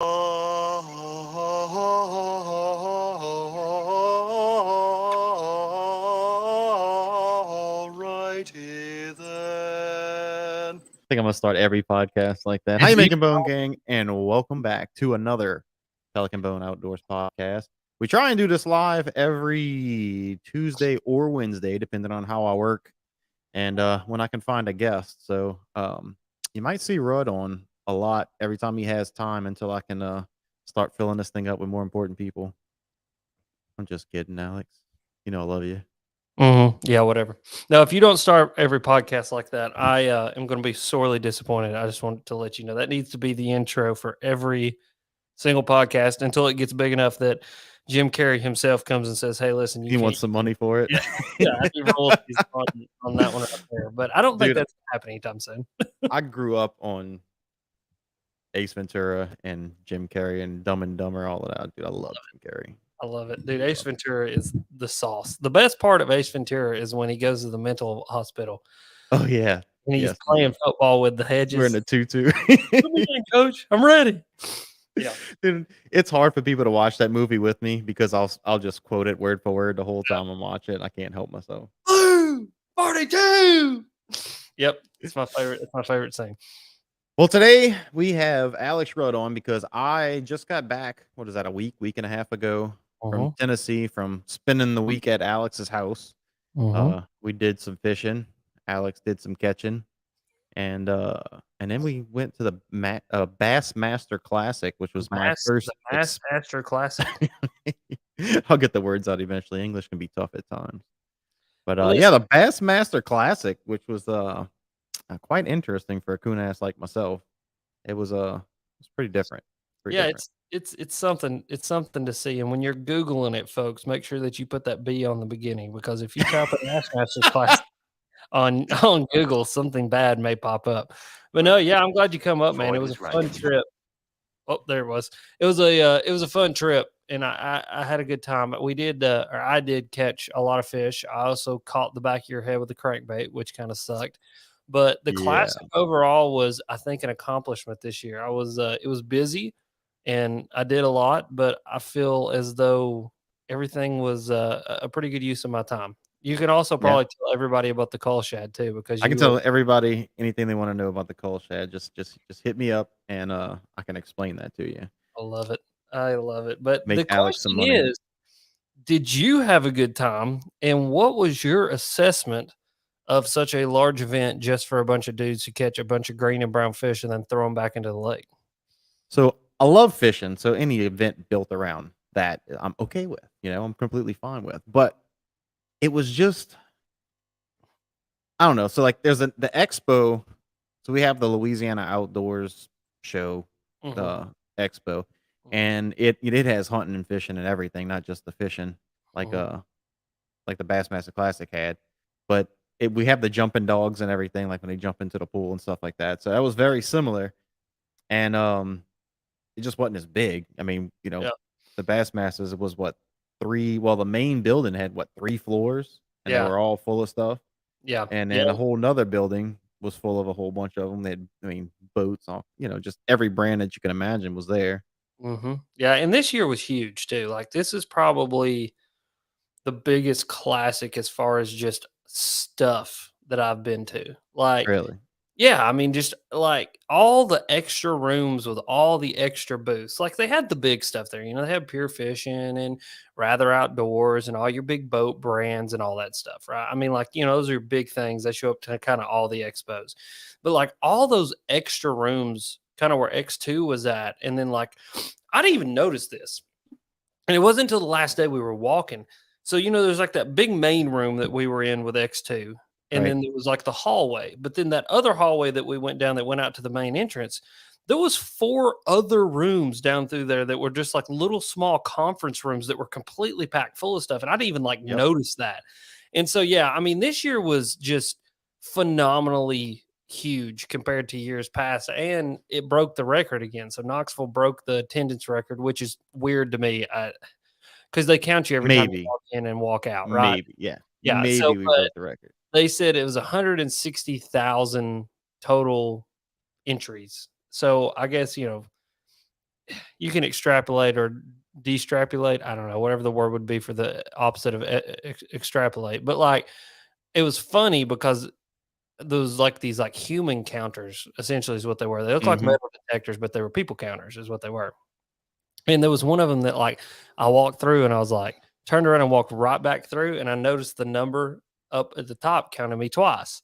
Alrighty then. I think I'm gonna start every podcast like that. How you making, Bone Gang? And welcome back to another Pelican Bone Outdoors podcast. We try and do this live every Tuesday or Wednesday, depending on how I work and when I can find a guest. So you might see Rudd on a lot every time he has time until I can start filling this thing up with more important people. I'm just kidding, Alex. You know I love you. Yeah, whatever. Now, if you don't start every podcast like that, I am going to be sorely disappointed. I just wanted to let you know that needs to be the intro for every single podcast until it gets big enough that Jim Carrey himself comes and says, "Hey, listen, you He can't." wants some money for it. Yeah, yeah, I need royalties on that one right there. But I don't think Dude, that's happening anytime soon. I grew up on Ace Ventura and Jim Carrey and Dumb and Dumber, all of that. Dude, I love Jim Carrey. I love it, dude. Ace Ventura is the sauce. The best part of Ace Ventura is when he goes to the mental hospital Oh yeah, and he's yes. playing football with the hedges. We're in a tutu. Come in, coach. I'm ready. Yeah. Dude, it's hard for people to watch that movie with me because I'll just quote it word for word the whole time I'm watching it. I can't help myself. Blue 42. Yep, it's my favorite. It's my favorite thing. Well, today we have Alex Rudd on because I just got back. What is that? A week and a half ago from Tennessee from spending the week at Alex's house. We did some fishing. Alex did some catching. And then we went to the BassMaster Classic, which was my first BassMaster Classic. I'll get the words out eventually. English can be tough at times. But yeah, the BassMaster Classic, which was quite interesting for a coon ass like myself. It was pretty different. It's something to see. And when you're Googling it, folks, make sure that you put that B on the beginning, because if you type in BassMaster Classic on Google, something bad may pop up. But no, yeah, I'm glad you come up, man. It was a fun trip. Oh, there it was. It was a fun trip, and I had a good time. We did, or I did catch a lot of fish. I also caught the back of your head with the crankbait, which kind of sucked. But the classic overall was, I think, an accomplishment this year. It was busy, and I did a lot, but I feel as though everything was a pretty good use of my time. You can also probably tell everybody about the call shad too, because I can tell everybody anything they want to know about the call shad. Just hit me up and I can explain that to you. I love it. I love it. But Make the Alex some question money. is, did you have a good time? And what was your assessment of such a large event just for a bunch of dudes who catch a bunch of green and brown fish and then throw them back into the lake? So I love fishing. So any event built around that, I'm okay with. You know, I'm completely fine with. But it was just, I don't know. So like, there's the expo. So we have the Louisiana Outdoors Show, the expo, and it has hunting and fishing and everything, not just the fishing, like the Bassmaster Classic had, but we have the jumping dogs and everything, like when they jump into the pool and stuff like that. So that was very similar, and it just wasn't as big. I mean, you know, the Bassmasters, it was what, three? Well, the main building had what, 3 floors, and they were all full of stuff. Yeah, and then a whole nother building was full of a whole bunch of them. They had, I mean, boats, all, you know, just every brand that you can imagine was there. Yeah, and this year was huge too. Like, this is probably the biggest classic as far as just stuff that I've been to. Like, Really? yeah, I mean, just like all the extra rooms with all the extra booths. Like, they had the big stuff there. You know, they had Pure Fishing and Rather Outdoors and all your big boat brands and all that stuff, right? I mean, like, you know, those are big things that show up to kind of all the expos. But like all those extra rooms, kind of where X2 was at. And then, like, I didn't even notice this. And it wasn't until the last day we were walking. So, you know, there's like that big main room that we were in with X2. And then there was like the hallway. But then that other hallway that we went down that went out to the main entrance, there was 4 other rooms down through there that were just like little small conference rooms that were completely packed full of stuff. And I didn't even like notice that. And so, yeah, I mean, this year was just phenomenally huge compared to years past, and it broke the record again. So Knoxville broke the attendance record, which is weird to me, because they count you every time you walk in and walk out, right? Maybe, yeah. Yeah, Maybe we broke the record. They said it was 160,000 total entries. So I guess, you know, you can extrapolate or destrapulate. I don't know, whatever the word would be for the opposite of extrapolate. But like, it was funny because those like these like human counters essentially is what they were. They look like Mhm. metal detectors, but they were people counters, is what they were. And there was one of them that like I walked through and I was like turned around and walked right back through, and I noticed the number up at the top counted me twice.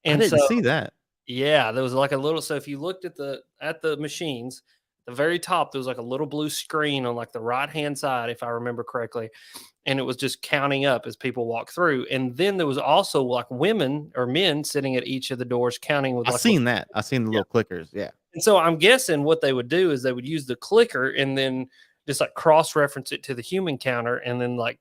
I And so didn't see that. yeah, there was like a little, so if you looked at the machines, the very top, there was like a little blue screen on like the right-hand side, if I remember correctly, and it was just counting up as people walk through. And then there was also like women or men sitting at each of the doors counting with I like seen that. I seen the yeah. little clickers. Yeah. And so I'm guessing what they would do is they would use the clicker and then just like cross-reference it to the human counter and then like,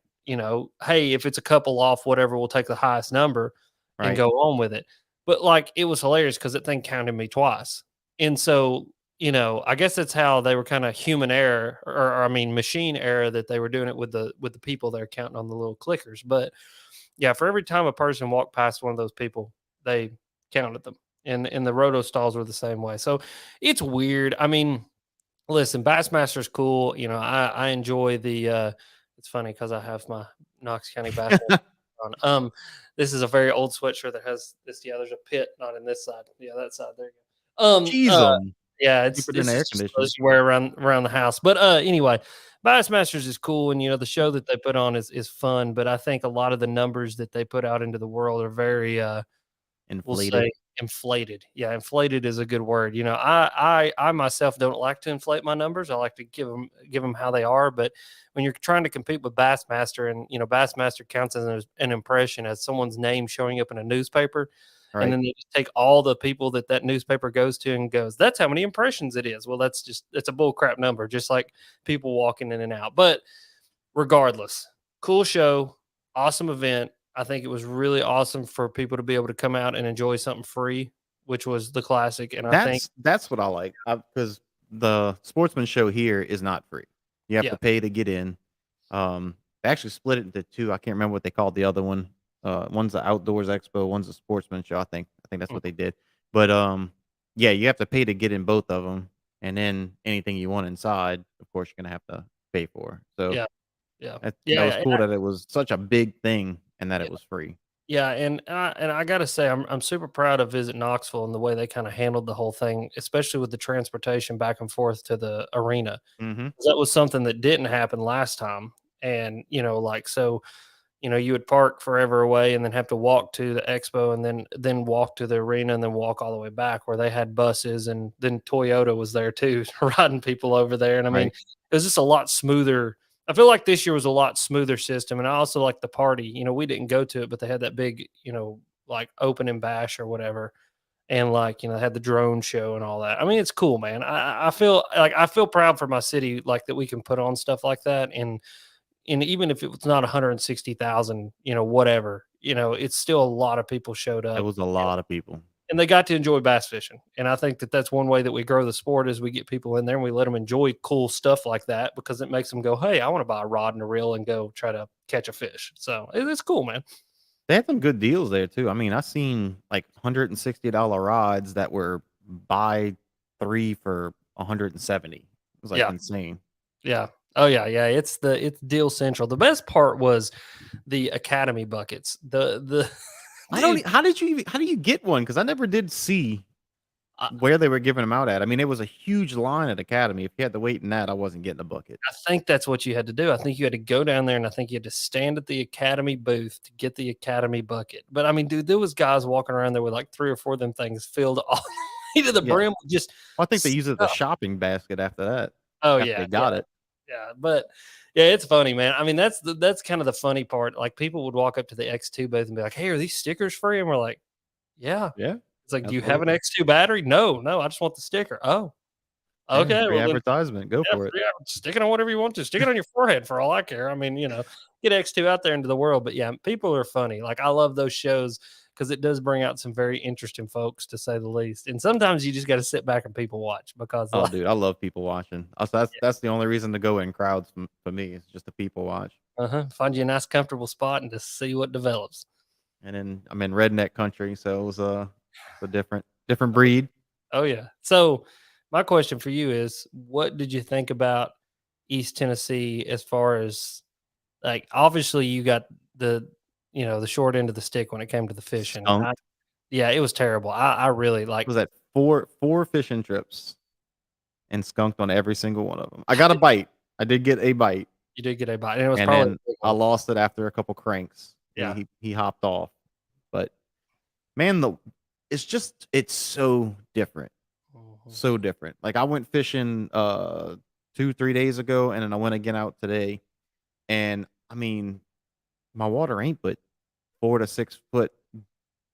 hey, if it's a couple off, whatever, we'll take the highest number and Right. go on with it. But like it was hilarious because that thing counted me twice. And so, I guess that's how they were kind of human error or I mean machine error that they were doing it with the people that are counting on the little clickers. But yeah, for every time a person walked past one of those people, they counted them. And the roto stalls were the same way. So it's weird. I mean, listen, Bassmaster's cool. I enjoy the it's funny because I have my Knox County Bassmaster on. This is a very old sweatshirt that has this. Yeah, there's a pit, not in this side. Yeah, that side. There you go. Jeez, Yeah, keep it in this the is air just conditioning. clothes you wear around the house. But anyway, Bassmasters is cool, and the show that they put on is fun. But I think a lot of the numbers that they put out into the world are very we'll Inflated. say inflated. Yeah, inflated is a good word. I myself don't like to inflate my numbers. I like to give them how they are. But when you're trying to compete with Bassmaster, and Bassmaster counts as an impression as someone's name showing up in a newspaper, and Right. then they just take all the people that newspaper goes to and goes, that's how many impressions it is. Well, that's a bull crap number, just like people walking in and out. But regardless, cool show, awesome event. I think it was really awesome for people to be able to come out and enjoy something free, which was the classic. And I think, That's what I like, because the sportsman show here is not free. You have yeah, to pay to get in. They actually split it into 2. I can't remember what they called the other one. One's the outdoors expo, one's a sportsman show. I think that's mm, what they did. But, yeah, you have to pay to get in both of them, and then anything you want inside, of course, you're gonna have to pay for. So yeah, yeah, that was yeah, cool that it was such a big thing and that yeah. it was free. Yeah, and I gotta say, I'm super proud of Visit Knoxville and the way they kind of handled the whole thing, especially with the transportation back and forth to the arena. Mhm. That was something that didn't happen last time, and like so, you would park forever away and then have to walk to the expo and then walk to the arena and then walk all the way back. Where they had buses and then Toyota was there too, riding people over there. And I mean, Right. it was just a lot smoother. I feel like this year was a lot smoother system, and I also like the party. We didn't go to it, but they had that big, like opening bash or whatever, and like they had the drone show and all that. I mean, it's cool, man. I feel proud for my city, like that we can put on stuff like that, and even if it was not 160,000, whatever, it's still a lot of people showed It up was a lot of people. and they got to enjoy bass fishing. And I think that that's one way that we grow the sport is we get people in there and we let them enjoy cool stuff like that because it makes them go, hey, I want to buy a rod and a reel and go try to catch a fish. So it's cool, man. They had some good deals there too. I mean, I seen like $160 rods that were buy 3 for 170. It was like Yeah. insane. Yeah. Oh yeah. Yeah. It's deal central. The best part was the Academy buckets. I don't. Dude, How do you get one? Because I never did see I, where they were giving them out at. I mean, it was a huge line at Academy. If you had to wait in that, I wasn't getting a bucket. I think that's what you had to do. I think you had to go down there and I think you had to stand at the Academy booth to get the Academy bucket. But I mean, dude, there was guys walking around there with like 3 or 4 of them things filled all the way to the Yeah. brim with just Well, I think they use it as a stuff. shopping basket after that. Oh After yeah, they yeah, got it. yeah. But yeah, it's funny, man. I mean, that's kind of the funny part. Like people would walk up to the X2 booth and be like, "Hey, are these stickers free?" And we're like, "Yeah." Yeah. It's like, "Do you have an Absolutely. X2 battery?" No, no, I just want the sticker. Oh, Yeah. okay. Free Well then advertisement. Go yeah, for it. yeah, stick it on whatever you want to. Stick it on your forehead for all I care. I mean, get X2 out there into the world. But yeah, people are funny. Like I love those shows because it does bring out some very interesting folks to say the least. And sometimes you just got to sit back and people watch because Oh, like, dude, I love people watching. That's the only reason to go in crowds for me. It's just the people watch. find you a nice comfortable spot and just see what develops. And then I'm in redneck country, so it was a different breed. Oh yeah. So My question for you is, what did you think about East Tennessee as far as like obviously you got the the short end of the stick when it came to the fishing. Skunked. Yeah, it was terrible. I really like Was that four fishing trips and skunked on every single one of them. I got a bite. I did get a bite, you did get a bite, and it was and probably a then big I one. lost it after a couple cranks. Yeah. He hopped off. But man, it's so different. Mhm. So different. Like I went fishing 2-3 days ago, and then I went again out today. And I mean, my water ain't but 4 to 6 foot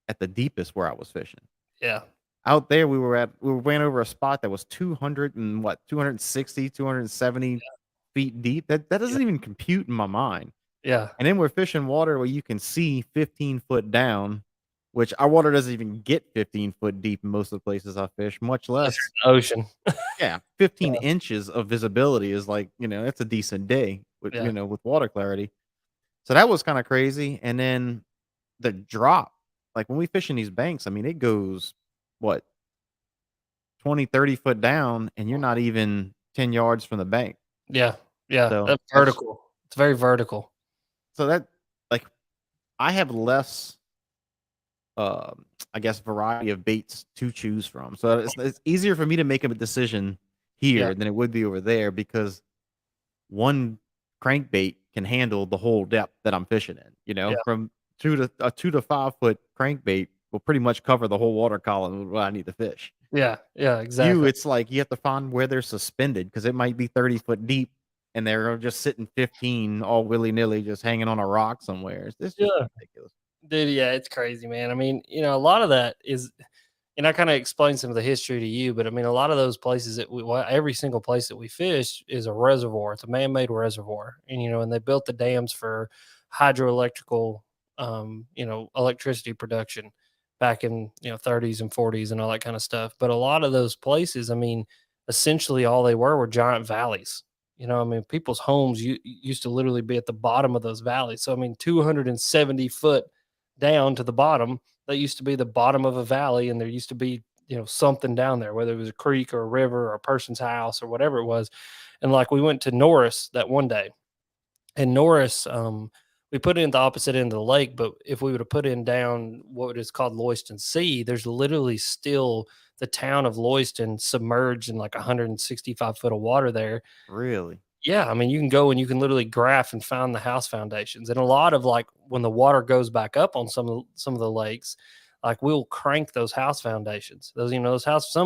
at the deepest where I was fishing. Yeah. Out there, we were weighing over a spot that was 200 and what 260, 270 feet deep. That Yeah. doesn't even compute in my mind. Yeah. And then we're fishing water where you can see 15 foot down, which our water doesn't even get 15 foot deep in most of the places I fish, much Unless less, you're in the ocean. yeah, 15 Yeah. inches of visibility is like, that's a decent day with, Yeah. with water clarity. So that was kind of crazy. And then the drop, like when we fish in these banks, I mean, it goes what 20, 30 foot down, and you're not even 10 yards from the bank. Yeah. Yeah. So That's vertical. It's very vertical. so that like I have less I guess variety of baits to choose from. So it's easier for me to make a decision Yeah. here than it would be over there because one crankbait can handle the whole depth that I'm fishing in. Yeah. From 2 to 5 foot crankbait will pretty much cover the whole water column where I need to fish. Yeah. Yeah. Exactly. It's like you have to find where they're suspended because it might be 30 foot deep and they're just sitting 15 all willy nilly, just hanging on a rock somewhere. It's just Yeah. ridiculous. Dude, yeah, it's crazy, man. I mean, a lot of that is, and I kind of explained some of the history to you, but I mean, a lot of those places every single place that we fish is a reservoir. It's a man-made reservoir, and and they built the dams for hydroelectrical, electricity production back in 30s and 40s and all that kind of stuff. But a lot of those places, I mean, essentially all they were giant valleys. I mean, people's homes used to literally be at the bottom of those valleys. So I mean, 270 foot down to the bottom, that used to be the bottom of a valley, and there used to be something down there, whether it was a creek or a river or a person's house or whatever it was. And like we went to Norris that one day, and Norris, we put in the opposite end of the lake, but if we would have put in down what is called Loyston Sea, there's literally still the town of Loyston submerged in like 165 foot of water there. Really? Yeah, I mean, you can go and you can literally graph and find the house foundations. And a lot of like when the water goes back up on some of the lakes, like we'll crank those house foundations. Some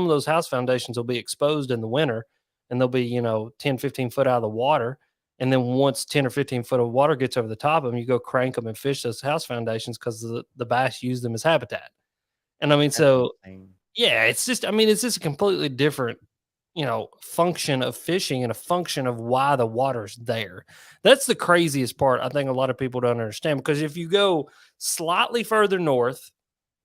of those house foundations will be exposed in the winter and they'll be, 10, 15 foot out of the water. And then once 10 or 15 foot of water gets over the top of them, you go crank them and fish those house foundations because the bass use them as habitat. And I mean, That's so insane. yeah, it's just a completely different, function of fishing and a function of why the water's there. That's the craziest part. I think a lot of people don't understand because if you go slightly further north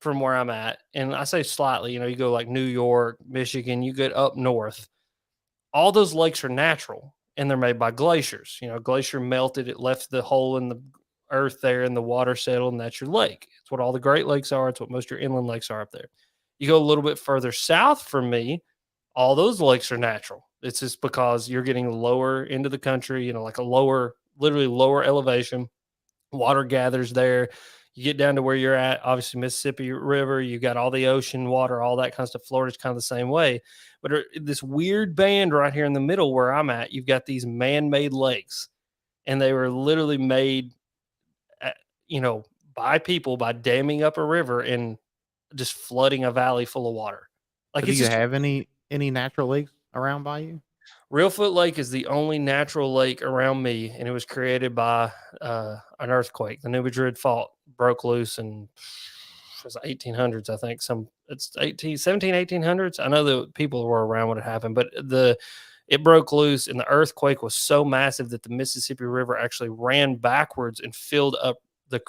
from where I'm at, and I say slightly, you go like New York, Michigan, you get up north, all those lakes are natural and they're made by glaciers. Glacier melted, it left the hole in the earth there and the water settled, and that's your lake. It's what all the Great Lakes are. It's what most of your inland lakes are up there. You go a little bit further south from me, all those lakes are natural. It's just because you're getting lower into the country, like literally lower elevation. Water gathers there. You get down to where you're at, obviously Mississippi River, you got all the ocean water, all that kind of stuff. Florida's kind of the same way. But this weird band right here in the middle where I'm at, you've got these man-made lakes, and they were literally made, at, by people by damming up a river and just flooding a valley full of water. Like So do it's you just have any natural lakes around by you? Reelfoot Lake is the only natural lake around me, and it was created by an earthquake. The New Madrid Fault broke loose in it was 1800s, I think. It's 1800s. I know that people were around when it happened, but it broke loose, and the earthquake was so massive that the Mississippi River actually ran backwards and filled up the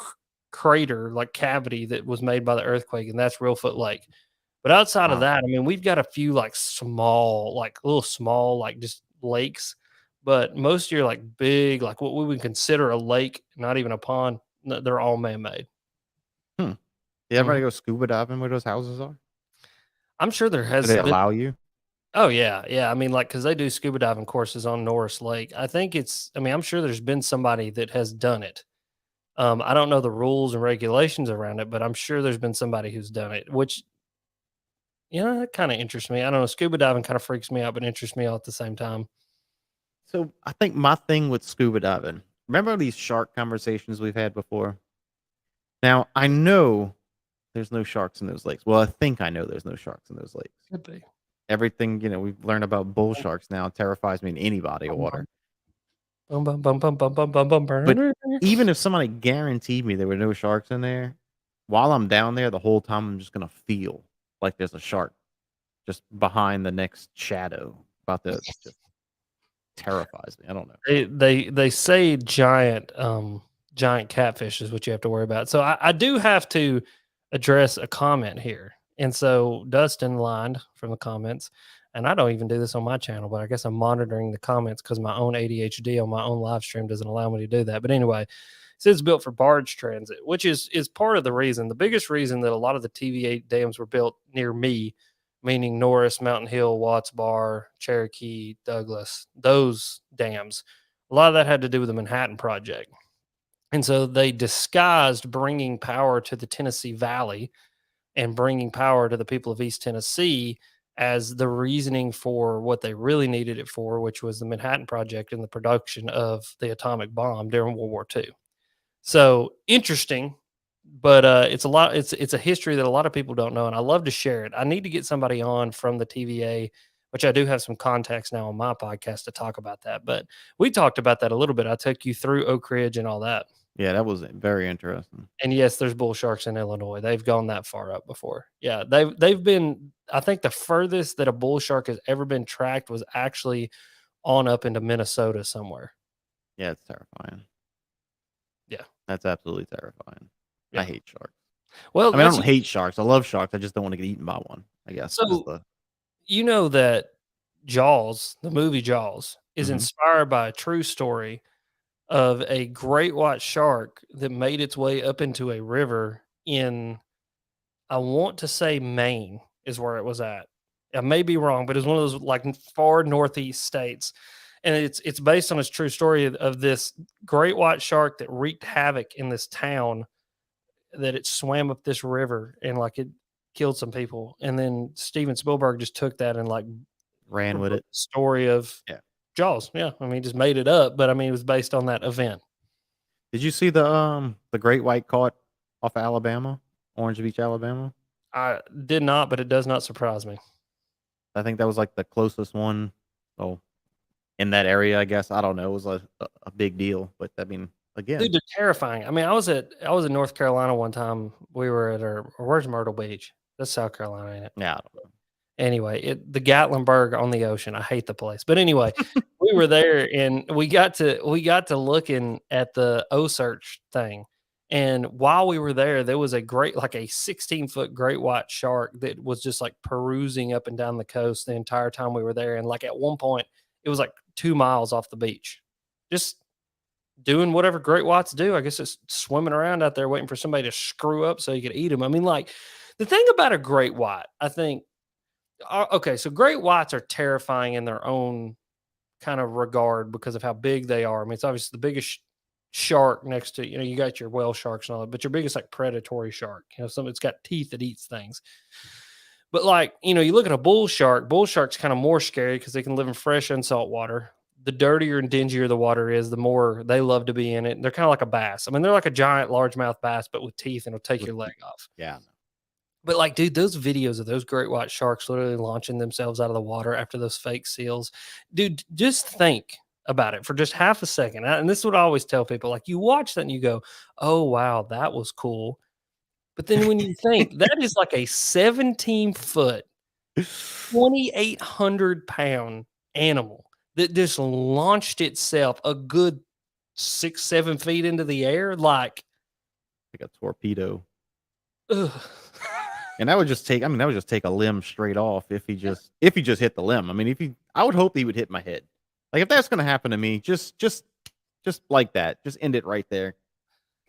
crater, like cavity that was made by the earthquake, and that's Reelfoot Lake. But outside of Wow. that, I mean, we've got a few like small, like little small, like just lakes, but most of your like big, like what we would consider a lake, not even a pond, they're all man-made. Hmm. You ever Mhm. go scuba diving where those houses are? I'm sure there Do has they been. allow you? Oh yeah, yeah. I mean, like, because they do scuba diving courses on Norris Lake. I mean, I'm sure there's been somebody that has done it. I don't know the rules and regulations around it, but I'm sure there's been somebody who's done it, which that kind of interests me. I don't know. Scuba diving kind of freaks me out, but interests me all at the same time. So I think my thing with scuba diving, remember these shark conversations we've had before? Now I know there's no sharks in those lakes. Well, I think I know there's no sharks in those lakes. Could be. Everything, we've learned about bull sharks now terrifies me in any body of water. Bum, bum, bum, bum, bum, bum, bum, bum, But burner. even if somebody guaranteed me there were no sharks in there, while I'm down there, the whole time I'm just gonna feel like there's a shark just behind the next shadow about to just terrifies me. I don't know. They say giant catfish is what you have to worry about. So I do have to address a comment here. And so Dustin lined from the comments, and I don't even do this on my channel, but I guess I'm monitoring the comments because my own ADHD on my own live stream doesn't allow me to do that. But anyway, it says built for barge transit, which is part of the reason, the biggest reason that a lot of the TVA dams were built near me, meaning Norris, Mountain Hill, Watts Bar, Cherokee, Douglas, those dams. A lot of that had to do with the Manhattan Project. And so they disguised bringing power to the Tennessee Valley and bringing power to the people of East Tennessee as the reasoning for what they really needed it for, which was the Manhattan Project and the production of the atomic bomb during World War II. So interesting, but it's a history that a lot of people don't know, and I love to share it. I need to get somebody on from the TVA, which I do have some contacts now on my podcast to talk about that. But we talked about that a little bit. I took you through Oak Ridge and all that. Yeah, that was very interesting. And yes, there's bull sharks in Illinois. They've gone that far up before. Yeah, they've been. I think the furthest that a bull shark has ever been tracked was actually on up into Minnesota somewhere. Yeah, it's terrifying. Yeah, that's absolutely terrifying. Yeah. I hate sharks. Well, I mean, I don't hate sharks. I love sharks. I just don't want to get eaten by one. I guess. So you know that Jaws, the movie Jaws, is inspired by a true story of a great white shark that made its way up into a river in, I want to say Maine is where it was at. I may be wrong, but it's one of those like far northeast states. And it's based on this true story of this great white shark that wreaked havoc in this town, that it swam up this river and like it killed some people. And then Steven Spielberg just took that and like ran with it. Story of Jaws. Yeah. I mean, he just made it up, but I mean, it was based on that event. Did you see the great white caught off of Alabama, Orange Beach, Alabama? I did not, but it does not surprise me. I think that was like the closest one. Oh, in that area, I guess. I don't know. It was a big deal, but I mean, again, dude, they're terrifying. I mean, I was in North Carolina one time. We were at where's Myrtle Beach? That's South Carolina, ain't it? Yeah, I don't know. Anyway, the Gatlinburg on the ocean. I hate the place, but anyway, we were there and we got to looking at the O-Search thing. And while we were there was a 16-foot great white shark that was just like perusing up and down the coast the entire time we were there. And like at one point, it was like 2 miles off the beach, just doing whatever great whites do. I guess it's swimming around out there waiting for somebody to screw up so you could eat them. I mean, like the thing about a great white, I think. Okay, so great whites are terrifying in their own kind of regard because of how big they are. I mean, it's obviously the biggest shark next to, you got your whale sharks and all that, but your biggest like predatory shark, something that's got teeth that eats things. But like, you look at a bull shark's kind of more scary because they can live in fresh and salt water. The dirtier and dingier the water is, the more they love to be in it. They're kind of like a bass. I mean, they're like a giant largemouth bass, but with teeth, and it'll take your leg off. Yeah. But like, dude, those videos of those great white sharks literally launching themselves out of the water after those fake seals, dude, just think about it for just half a second. And this is what I always tell people. Like, you watch that and you go, oh, wow, that was cool. But then when you think that is like a 17-foot, 2,800-pound animal that just launched itself a good 6-7 feet into the air, like a torpedo. Ugh. And that would just take a limb straight off if he just hit the limb. I mean, I would hope he would hit my head. Like if that's gonna happen to me, just like that. Just end it right there.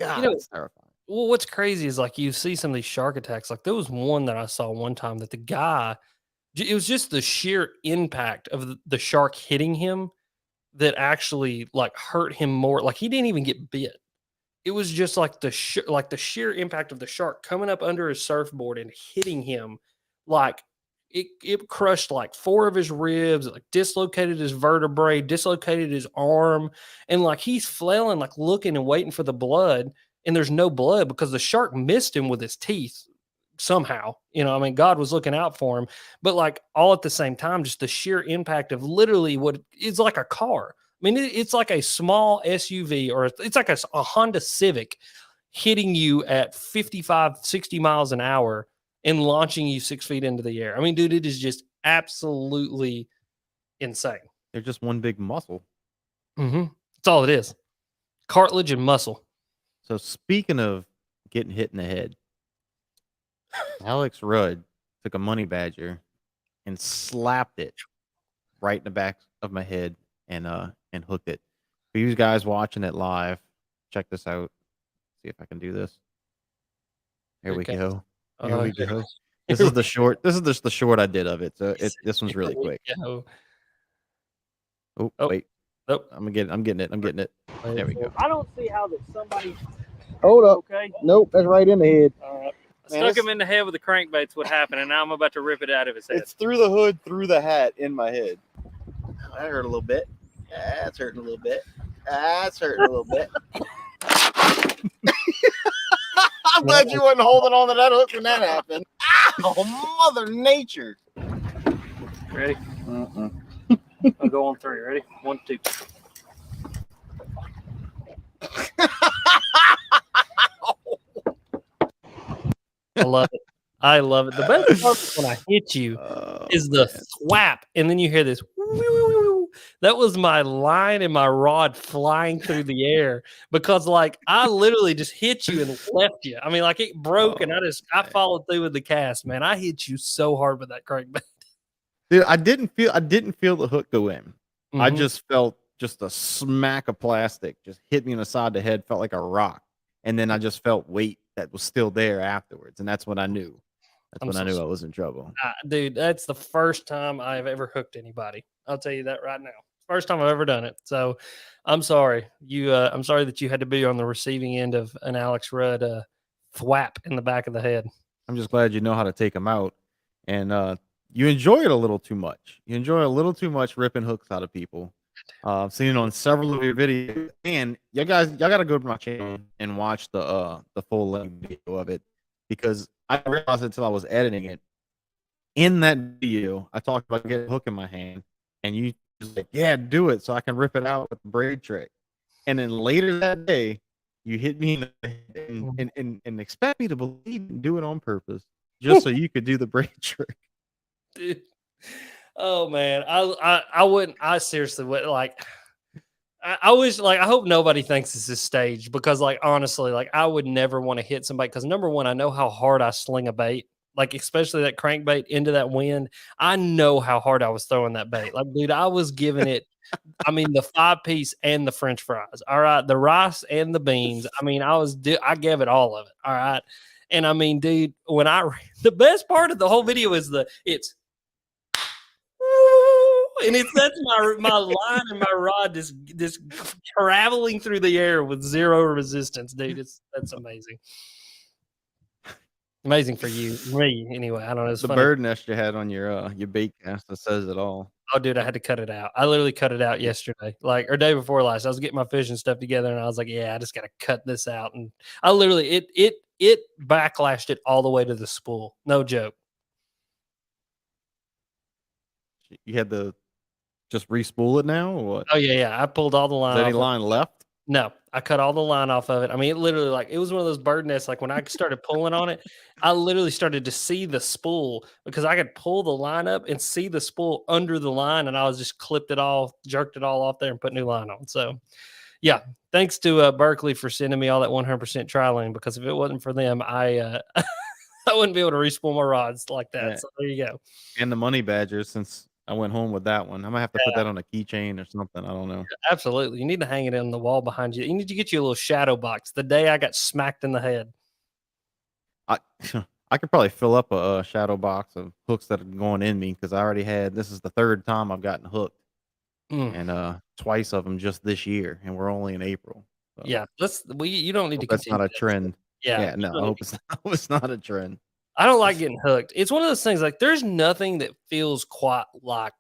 God, it's terrifying. Well, what's crazy is like you see some of these shark attacks. Like there was one that I saw one time that the guy It was just the sheer impact of the shark hitting him that actually like hurt him more. Like he didn't even get bit. It was just like the sheer impact of the shark coming up under his surfboard and hitting him. Like it crushed like 4 of his ribs, like dislocated his vertebrae, dislocated his arm, and like he's flailing, like looking and waiting for the blood, and there's no blood because the shark missed him with his teeth somehow. I mean, God was looking out for him, but like all at the same time, just the sheer impact of literally what is like a car. I mean, it's like a small SUV, or it's like a Honda Civic hitting you at 55, 60 miles an hour and launching you 6 feet into the air. I mean, dude, it is just absolutely insane. They're just one big muscle. That's all it is. Cartilage and muscle. So speaking of getting hit in the head, Alex Rudd took a money badger and slapped it right in the back of my head and hooked it. For you guys watching it live, check this out. See if I can do this. Here we go. Here we go. This is the short. This is just the short I did of it. So this one's really quick. Oh, wait. Nope. I'm getting it. There we go. I don't see how that somebody. Hold up. Okay. Nope, that's right in the head. All right. Stuck him in the head with the crankbait's what happened, and now I'm about to rip it out of his head. It's through the hood, through the hat, in my head. That hurt a little bit. That's hurting a little bit. That's hurting a little bit. I'm glad you wasn't holding on to that hook when that happened. Oh, Mother Nature. Ready? I'll go on 3. Ready? 1, 2. I love it. I love it. The best part when I hit you is the thwap, and then you hear this. That was my line and my rod flying through the air because, like, I literally just hit you and left you. I mean, like, it broke, and I followed through with the cast. Man, I hit you so hard with that crankbait. Dude, I didn't feel the hook go in. I just felt just a smack of plastic just hit me in the side of the head. Felt like a rock, and then I just felt weight that was still there afterwards, and that's when I knew. That's when I knew I was in trouble. Dude, that's the first time I've ever hooked anybody. I'll tell you that right now. First time I've ever done it. So I'm sorry. I'm sorry that you had to be on the receiving end of an Alex Rudd thwap in the back of the head. I'm just glad you know how to take them out. And you enjoy it a little too much. You enjoy a little too much ripping hooks out of people. I've seen it on several of your videos. And y'all got to go to my channel and watch the full length video of it, because I didn't realize it until I was editing it. In that video, I talked about getting a hook in my hand, and you just like, yeah, do it so I can rip it out with the braid trick. And then later that day, you hit me in the head and expect me to believe and do it on purpose just so you could do the braid trick. Dude. Oh man, I wouldn't. I seriously would like. I wish, like, I hope nobody thinks this is staged, because, like, honestly, like, I would never want to hit somebody, because number one, I know how hard I sling a bait, like, especially that crankbait into that wind. I know how hard I was throwing that bait. Like, dude, I was giving it, I mean, the 5-piece and the French fries. All right, the rice and the beans. I mean, I gave it all of it. All right, and I mean, dude, the best part of the whole video is it's. And that's my line and my rod just traveling through the air with zero resistance, dude. That's amazing. Amazing for you, me anyway. I don't know. It's the funny. Bird nest you had on your bait cast that says it all. Oh, dude, I had to cut it out. I literally cut it out yesterday, or day before last. I was getting my fishing stuff together, and I was like, "Yeah, I just got to cut this out." And I literally it backlashed it all the way to the spool. No joke. You had to just re-spool it now, or what? Oh yeah. I pulled all the line. Is there any line left? No, I cut all the line off of it. I mean, it literally, like, it was one of those bird nests. Like, when I started pulling on it, I literally started to see the spool, because I could pull the line up and see the spool under the line, and I was just jerked it all off there and put new line on. So, yeah, thanks to Berkeley for sending me all that 100% trialing, because if it wasn't for them, I wouldn't be able to respool my rods like that. Yeah. So there you go. And the money badger, since I went home with that one, I might have to put that on a keychain or something. I don't know. Absolutely. You need to hang it on the wall behind you. You need to get you a little shadow box. The day I got smacked in the head. I I could probably fill up a shadow box of hooks that are going in me because I already had. This is the third time I've gotten hooked, Mm. and twice of them just this year, and we're only in April. So Yeah, you don't need to hope that's continue not a that. trend. Yeah, Yeah, you no, I don't need hope it's I hope it's not a trend. I don't like getting hooked. It's one of those things, like, there's nothing that feels quite like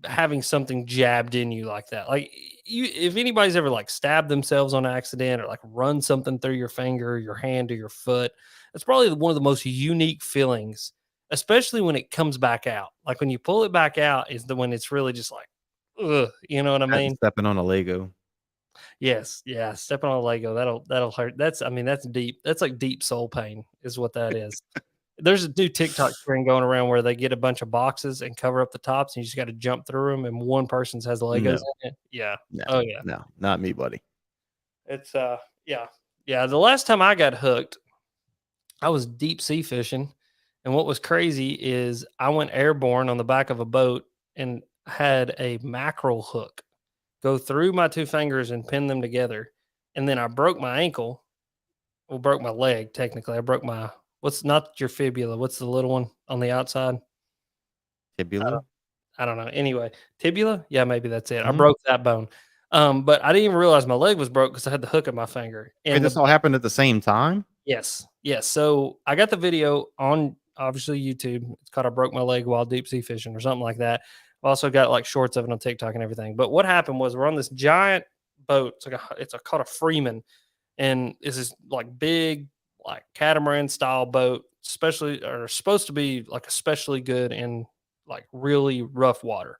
having something jabbed in you like that. Like, if anybody's ever, like, stabbed themselves on accident or, like, run something through your finger, your hand, or your foot, it's probably one of the most unique feelings, especially when it comes back out. Like, when you pull it back out is the when it's really just like, ugh, you know what I Imagine mean? stepping on a Lego. Yes, yeah, stepping on a Lego, that'll hurt. I mean, that's deep. That's like deep soul pain is what that is. There's a new TikTok trend going around where they get a bunch of boxes and cover up the tops, and you just got to jump through them, and one person's has Legos No, in it. Yeah. no, Oh yeah. no, not me, buddy. It's yeah. Yeah. The last time I got hooked, I was deep sea fishing. And what was crazy is I went airborne on the back of a boat and had a mackerel hook go through my two fingers and pin them together. And then I broke my ankle. Well, broke my leg technically. I broke my what's not your fibula, what's the little one on the outside? Tibula. I don't know. Anyway, tibula? Yeah, maybe that's it. I Mhm. broke that bone. But I didn't even realize my leg was broke because I had the hook in my finger. Wait, And this the all happened at the same time? yes, yes. So I got the video on obviously YouTube. It's called "I Broke My Leg While Deep Sea Fishing" or something like that. I've also got like shorts of it on TikTok and everything. But what happened was we're on this giant boat. It's called a Freeman, and it's this like big like catamaran style boat, especially or supposed to be like especially good in like really rough water.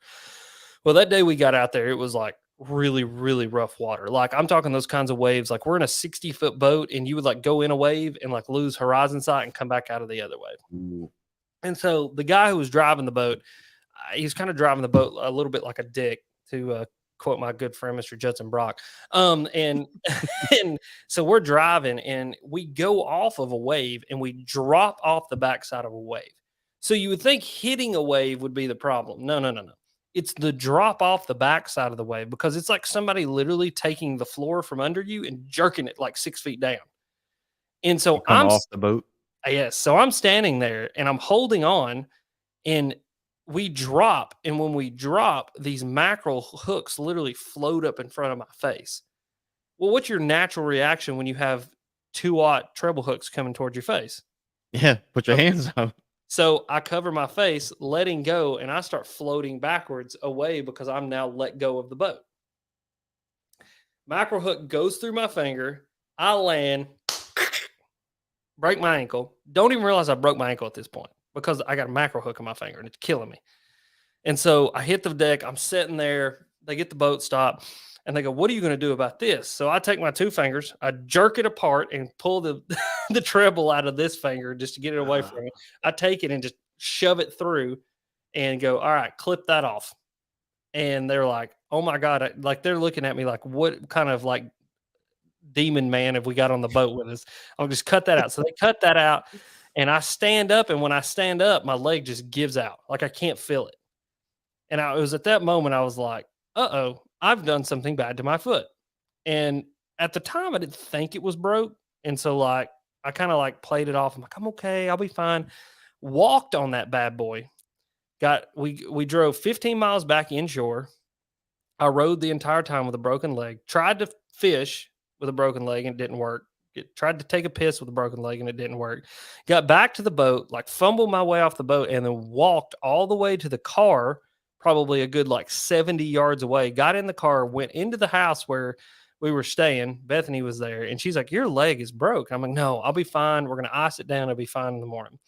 Well, that day we got out there, it was like really, really rough water. Like I'm talking those kinds of waves. Like we're in a 60-foot boat and you would like go in a wave and like lose horizon sight and come back out of the other wave. Ooh. And so the guy who was driving the boat, he's kind of driving the boat a little bit like a dick to quote my good friend, Mr. Judson Brock. And and so we're driving and we go off of a wave and we drop off the backside of a wave. So you would think hitting a wave would be the problem. No, no, no, no. It's the drop off the backside of the wave because it's like somebody literally taking the floor from under you and jerking it like 6 feet down. And You so come off the boat? yes, so I'm standing there and I'm holding on and we drop. And when we drop, these mackerel hooks literally float up in front of my face. Well, what's your natural reaction when you have 2-aught treble hooks coming towards your face? Yeah, put your So, hands up. so I cover my face, letting go, and I start floating backwards away because I'm now let go of the boat. Mackerel hook goes through my finger. I land, break my ankle. Don't even realize I broke my ankle at this point because I got a mackerel hook in my finger and it's killing me. And so I hit the deck. I'm sitting there. They get the boat stopped and they go, "What are you going to do about this?" So I take my two fingers, I jerk it apart and pull the, the treble out of this finger just to get it away from me. I take it and just shove it through and go, "All right, clip that off." And they're like, "Oh my God." Like they're looking at me like, what kind of like demon man have we got on the boat with us? I'll just cut that out. So they cut that out and I stand up. And when I stand up, my leg just gives out. Like I can't feel it. And it was at that moment I was like, "Uh-oh, I've done something bad to my foot." And at the time I didn't think it was broke. And so like I kind of like played it off. I'm like, "I'm okay, I'll be fine." Walked on that bad boy. We drove 15 miles back inshore. I rode the entire time with a broken leg. Tried to fish with a broken leg and it didn't work. Tried to take a piss with a broken leg and it didn't work. Got back to the boat, like fumbled my way off the boat, and then walked all the way to the car, probably a good like 70 yards away. Got in the car, went into the house where we were staying. Bethany was there, and she's like, "Your leg is broke." I'm like, "No, I'll be fine. We're gonna ice it down. I'll be fine in the morning."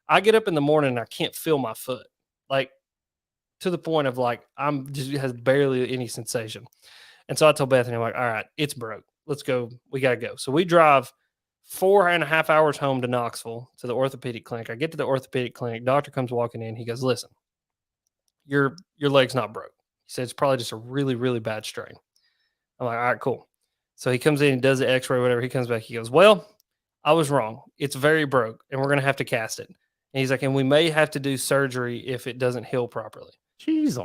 I get up in the morning and I can't feel my foot. Like to the point of like I'm just has barely any sensation. And so I told Bethany, I'm like, "All right, it's broke. Let's go. We gotta go." So we drive 4.5 hours home to Knoxville to the orthopedic clinic. I get to the orthopedic clinic. Doctor comes walking in. He goes, "Listen, your leg's not broke." He said it's probably just a really, really bad strain. I'm like, "All right, cool." So he comes in and does the x-ray, whatever. He comes back. He goes, "Well, I was wrong. It's very broke, and we're gonna have to cast it." And he's like, "And we may have to do surgery if it doesn't heal properly." Jeez,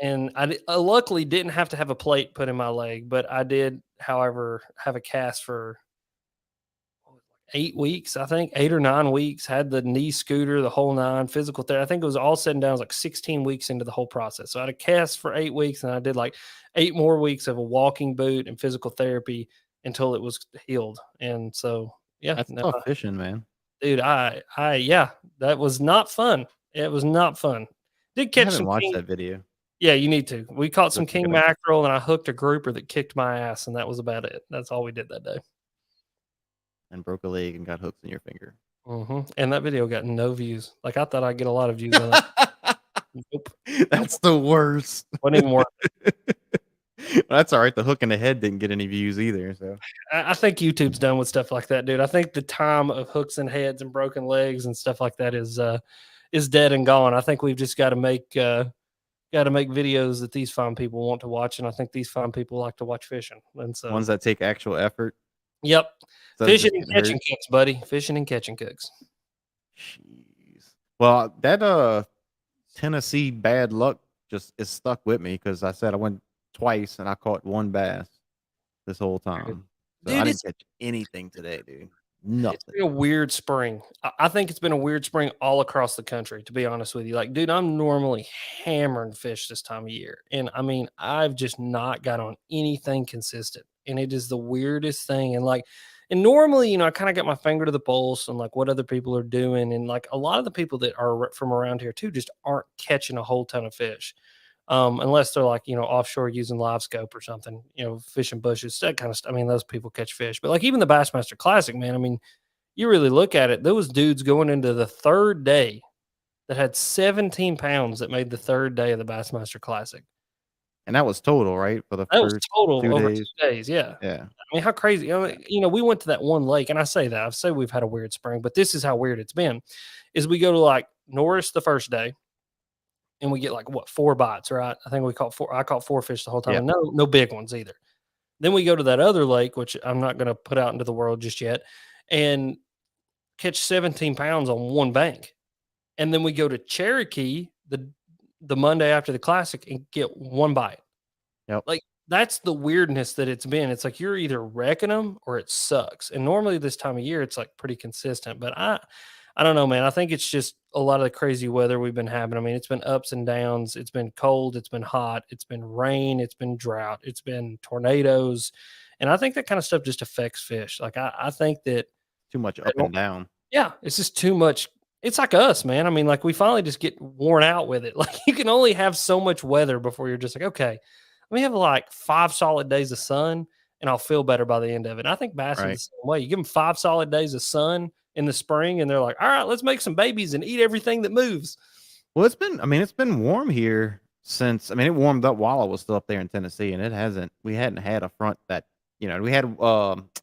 And I luckily didn't have to have a plate put in my leg, but I did, however, have a cast for 8 weeks, I think 8 or 9 weeks, had the knee scooter, the whole nine, physical therapy. I think it was all said and down, it was like 16 weeks into the whole process. So I had a cast for 8 weeks, and I did like 8 more weeks of a walking boot and physical therapy until it was healed. And so, yeah, That's no, tough fishing, man. dude, yeah, that was not fun. It was not fun. Did I catch haven't some watched king. that video. Yeah, you need to. We caught some Looks king good. mackerel, and I hooked a grouper that kicked my ass, and that was about it. That's all we did that day. And broke a leg and got hooks in your finger. And that video got no views. Like, I thought I'd get a lot of views on it. Nope. That's the worst. Wasn't even worth it. That's all right. The hook in the head didn't get any views either. So I think YouTube's done with stuff like that, dude. I think the time of hooks and heads and broken legs and stuff like that is dead and gone. I think we've just got to make videos that these fine people want to watch, and I think these fine people like to watch fishing. And so, ones that take actual effort. yep, So fishing and catching cooks, buddy. Fishing and catching cooks. Jeez. Well, that Tennessee bad luck just is stuck with me because I said I went twice and I caught one bass this whole time. So Dude, I didn't catch anything today, dude. Nothing. It's been a weird spring. I think it's been a weird spring all across the country, to be honest with you. Like, dude, I'm normally hammering fish this time of year. And I mean, I've just not got on anything consistent. And it is the weirdest thing. And normally, I kind of got my finger to the pulse and like what other people are doing. And like a lot of the people that are from around here too just aren't catching a whole ton of fish. Unless they're like, offshore using live scope or something, fishing bushes, that kind of stuff. I mean, those people catch fish, but like even the Bassmaster Classic, man, I mean, you really look at it, those dudes going into the third day that had 17 pounds that made the third day of the Bassmaster Classic. And that was total, right? For the That was first total 2 over days. 2 days. Yeah. Yeah. I mean, how crazy, we went to that one lake, and I say that, I've said we've had a weird spring, but this is how weird it's been, is we go to like Norris the first day, and we get like 4 bites, right? I think we caught 4. I caught 4 fish the whole time, Yep. and no big ones either. Then we go to that other lake, which I'm not going to put out into the world just yet, and catch 17 pounds on one bank. And then we go to Cherokee the Monday after the Classic and get 1 bite. Yep. Like, that's the weirdness that it's been. It's like you're either wrecking them or it sucks. And normally this time of year, it's like pretty consistent. But I don't know, man. I think it's just a lot of the crazy weather we've been having. I mean, it's been ups and downs. It's been cold. It's been hot. It's been rain. It's been drought. It's been tornadoes. And I think that kind of stuff just affects fish. Like, I think that Too much up and down. yeah, it's just too much. It's like us, man. I mean, like we finally just get worn out with it. Like you can only have so much weather before you're just like, okay, let me have like 5 solid days of sun and I'll feel better by the end of it. And I think bass is the same way. You give them 5 solid days of sun in the spring and they're like, all right, let's make some babies and eat everything that moves. Well, it's been warm here since, it warmed up while I was still up there in Tennessee, and we hadn't had a front that, we had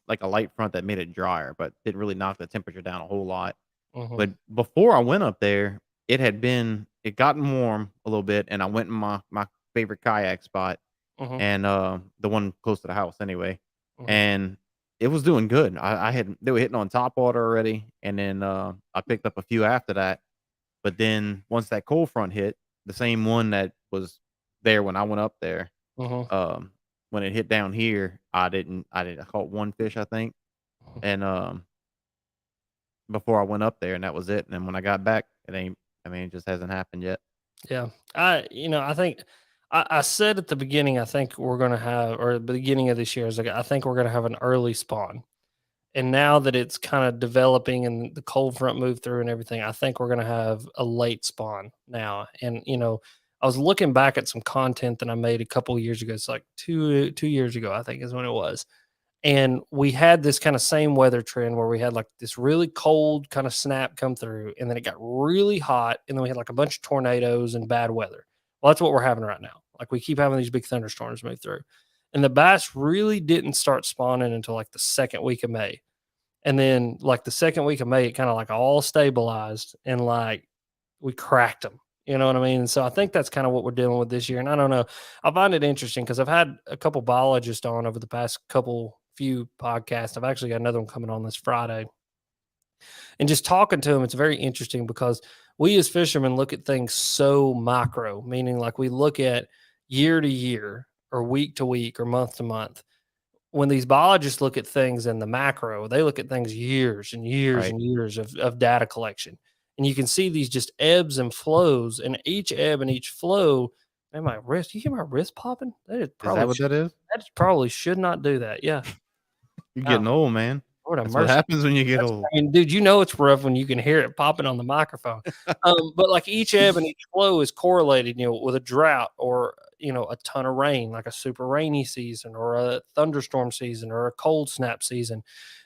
like a light front that made it drier, but didn't really knock the temperature down a whole lot. But before I went up there, it gotten warm a little bit, and I went in my favorite kayak spot, and the one close to the house anyway, and it was doing good. They were hitting on top water already, and then I picked up a few after that. But then once that cold front hit, the same one that was there when I went up there, when it hit down here, I caught 1 fish, I think, and before I went up there, and that was it. And then when I got back, it just hasn't happened yet. Yeah. I think I said at the beginning, I think we're going to have, or the beginning of this year, I think we're going to have an early spawn. And now that it's kind of developing and the cold front moved through and everything, I think we're going to have a late spawn now. And, I was looking back at some content that I made a couple of years ago. It's like two years ago, I think is when it was. And we had this kind of same weather trend where we had like this really cold kind of snap come through, and then it got really hot, and then we had like a bunch of tornadoes and bad weather. Well, that's what we're having right now. Like we keep having these big thunderstorms move through. And the bass really didn't start spawning until like the second week of May. And then like the second week of May, it kind of like all stabilized and like we cracked them. You know what I mean? And so I think that's kind of what we're dealing with this year. And I don't know. I find it interesting because I've had a couple biologists on over the past few podcasts. I've actually got another one coming on this Friday. And just talking to them, it's very interesting because we as fishermen look at things so micro, meaning like we look at year to year or week to week or month to month. when these biologists look at things in the macro, they look at things years and years Right. and years of data collection. And you can see these just ebbs and flows, and each ebb and each flow. Man, my wrist, you hear my wrist popping? Is that what that is? That probably should not do that. Yeah. You're Oh, getting old, man. Lord have That's what mercy. happens when you get old. I mean, dude, you know it's rough when you can hear it popping on the microphone. But like each ebb and each flow is correlated, with a drought or a ton of rain, like a super rainy season or a thunderstorm season or a cold snap season.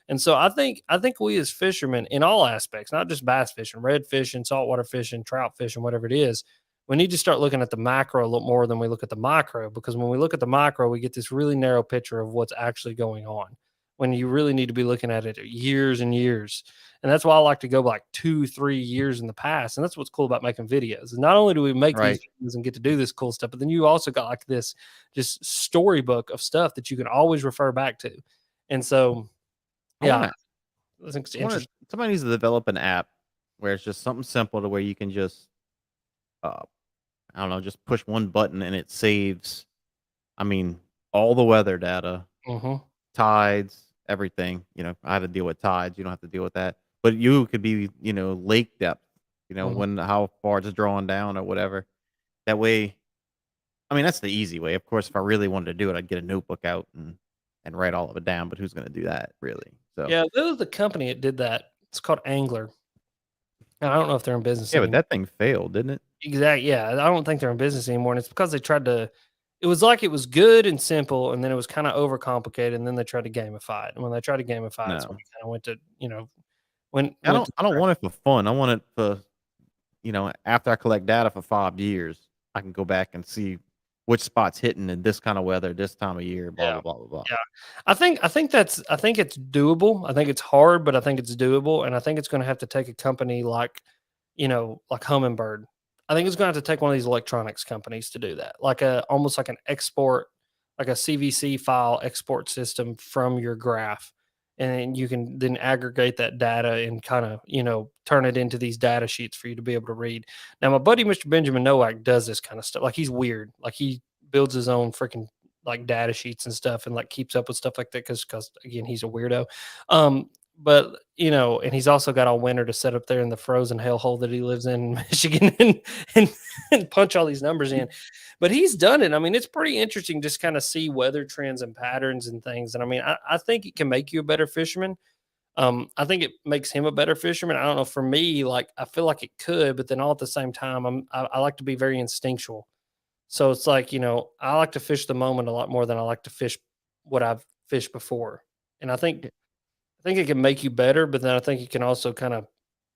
And so I think we as fishermen in all aspects, not just bass fishing, red fishing, saltwater fishing, trout fishing, whatever it is, we need to start looking at the macro a little more than we look at the micro, because when we look at the micro, we get this really narrow picture of what's actually going on, when you really need to be looking at it years and years. And that's why I like to go like 2-3 years in the past. And that's what's cool about making videos. And not only do we make these Right. videos and get to do this cool stuff, but then you also got like this just storybook of stuff that you can always refer back to. And so, I yeah, wanna I think it's I wanna interesting. somebody needs to develop an app where it's just something simple to where you can just, uh, I don't know, just push one button and it saves, I mean, all the weather data, Mm-hmm. tides, everything. I had to deal with tides. You don't have to deal with that. But you could be, lake depth, Mm-hmm. when how far it's drawing down or whatever. That way, I mean, that's the easy way. Of course, if I really wanted to do it, I'd get a notebook out and write all of it down. But who's going to do that, really? So Yeah, there was the company that did that. It's called Angler. And I don't know if they're in business yeah, but anymore. that thing failed, didn't it? Exactly. Yeah, I don't think they're in business anymore, and it's because they tried to. It was like it was good and simple, and then it was kind of overcomplicated, and then they tried to gamify it. And when they tried to gamify it, it's when No, it kind of went to when I went don't. to I don't trash. want it for fun. I want it for after I collect data for 5 years, I can go back and see which spot's hitting in this kind of weather, this time of year, blah Yeah, blah blah blah blah. yeah. I think it's doable. I think it's hard, but I think it's doable, and I think it's going to have to take a company like Humminbird. I think it's going to have to take one of these electronics companies to do that, like a almost like an export, like a CVC file export system from your graph, and then you can then aggregate that data and kind of turn it into these data sheets for you to be able to read. Now, my buddy Mr. Benjamin Nowak does this kind of stuff. Like he's weird. Like he builds his own freaking like data sheets and stuff, and like keeps up with stuff like that because again he's a weirdo. But and he's also got all winter to set up there in the frozen hellhole that he lives in Michigan and, and punch all these numbers in. But he's done it. I mean, it's pretty interesting just kind of see weather trends and patterns and things. And I mean, I think it can make you a better fisherman. I think it makes him a better fisherman. I don't know. For me, like I feel like it could, but then all at the same time, I like to be very instinctual. So it's like, I like to fish the moment a lot more than I like to fish what I've fished before. And I think it can make you better, but then I think it can also kind of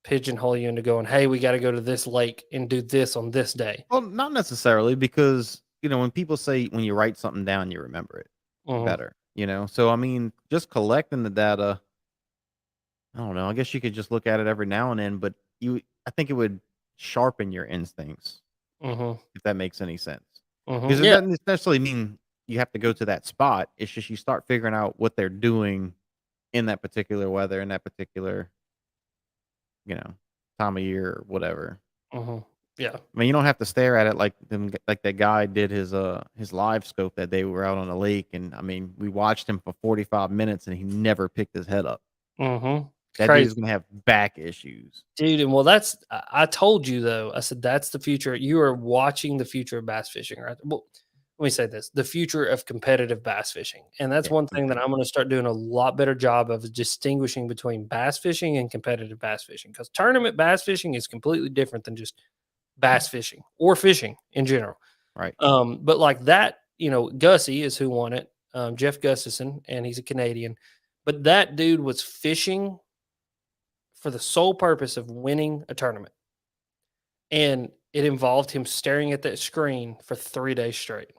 pigeonhole you into going, "Hey, we got to go to this lake and do this on this day." Well, not necessarily because, when people say when you write something down, you remember it Mhm, better. So, I mean, just collecting the data, I don't know. I guess you could just look at it every now and then, but I think it would sharpen your instincts, mhm, if that makes any sense. mhm. Because it Yeah, doesn't necessarily mean you have to go to that spot. It's just you start figuring out what they're doing in that particular weather, in that particular, you know, time of year or whatever. mhm. Yeah, I mean, you don't have to stare at it like that guy did his live scope that day we were out on the lake, and I mean, we watched him for 45 minutes and he never picked his head up. mhm. That dude Crazy, is gonna have back issues. dude. And well, I told you though. I said that's the future. You are watching the future of bass fishing, right? Well, let me say this: the future of competitive bass fishing, and that's Yeah, one thing that I'm competitive. going to start doing a lot better job of distinguishing between bass fishing and competitive bass fishing. Because tournament bass fishing is completely different than just bass fishing or fishing in general. Right. But like that, Gussie is who won it, Jeff Gustafson, and he's a Canadian. But that dude was fishing for the sole purpose of winning a tournament. And it involved him staring at that screen for 3 days straight.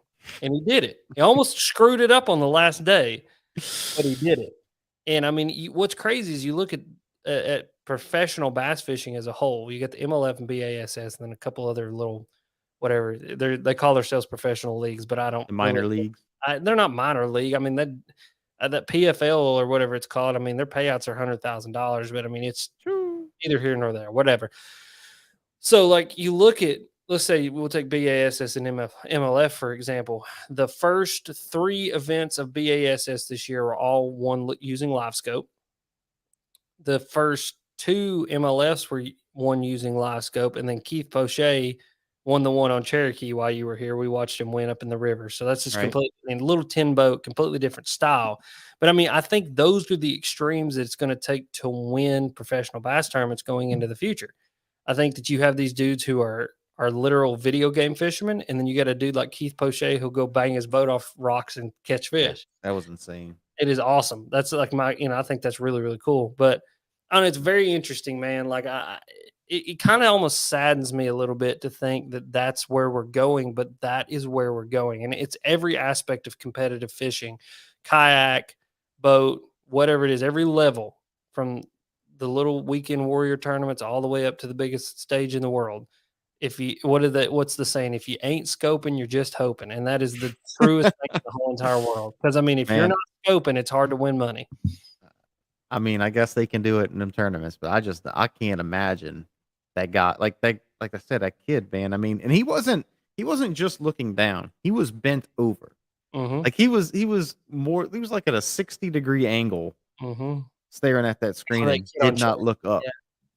And he did it. He almost screwed it up on the last day, but he did it. And I mean, what's crazy is you look at professional bass fishing as a whole. You got the MLF and BASS, and then a couple other little whatever they call themselves professional leagues, but I don't The really. minor leagues. They're not minor league. I mean that PFL or whatever it's called. I mean their payouts are $100,000, but I mean it's True. neither here nor there. Whatever. So like you look at let's say we'll take BASS and MLF, for example. The first 3 events of BASS this year were all using LiveScope. The first 2 MLFs were one using LiveScope, and then Keith Poche won the one on Cherokee while you were here. We watched him win up in the river. So that's just Right. completely, I mean, little 10 boat, completely different style. But I mean, I think those are the extremes that it's going to take to win professional bass tournaments going into the future. I think that you have these dudes who are literal video game fishermen, and then you got a dude like Keith Poche who'll go bang his boat off rocks and catch Yeah, fish. that was insane. It is awesome. That's like I think that's really, really cool. But I don't know, it's very interesting, man. Like it kind of almost saddens me a little bit to think that that's where we're going, but that is where we're going. And it's every aspect of competitive fishing, kayak, boat, whatever it is, every level from the little weekend warrior tournaments all the way up to the biggest stage in the world. If you what's the saying? If you ain't scoping, you're just hoping. And that is the truest thing in the whole entire world. Because I mean, if you're Man, not scoping, it's hard to win money. I mean, I guess they can do it in them tournaments, but I can't imagine that guy like that. Like I said, that kid, man. I mean, and he wasn't just looking down. He was bent over. Mm-hmm. Like he was like at a 60-degree angle, Mm-hmm. staring at that screen and did not look up.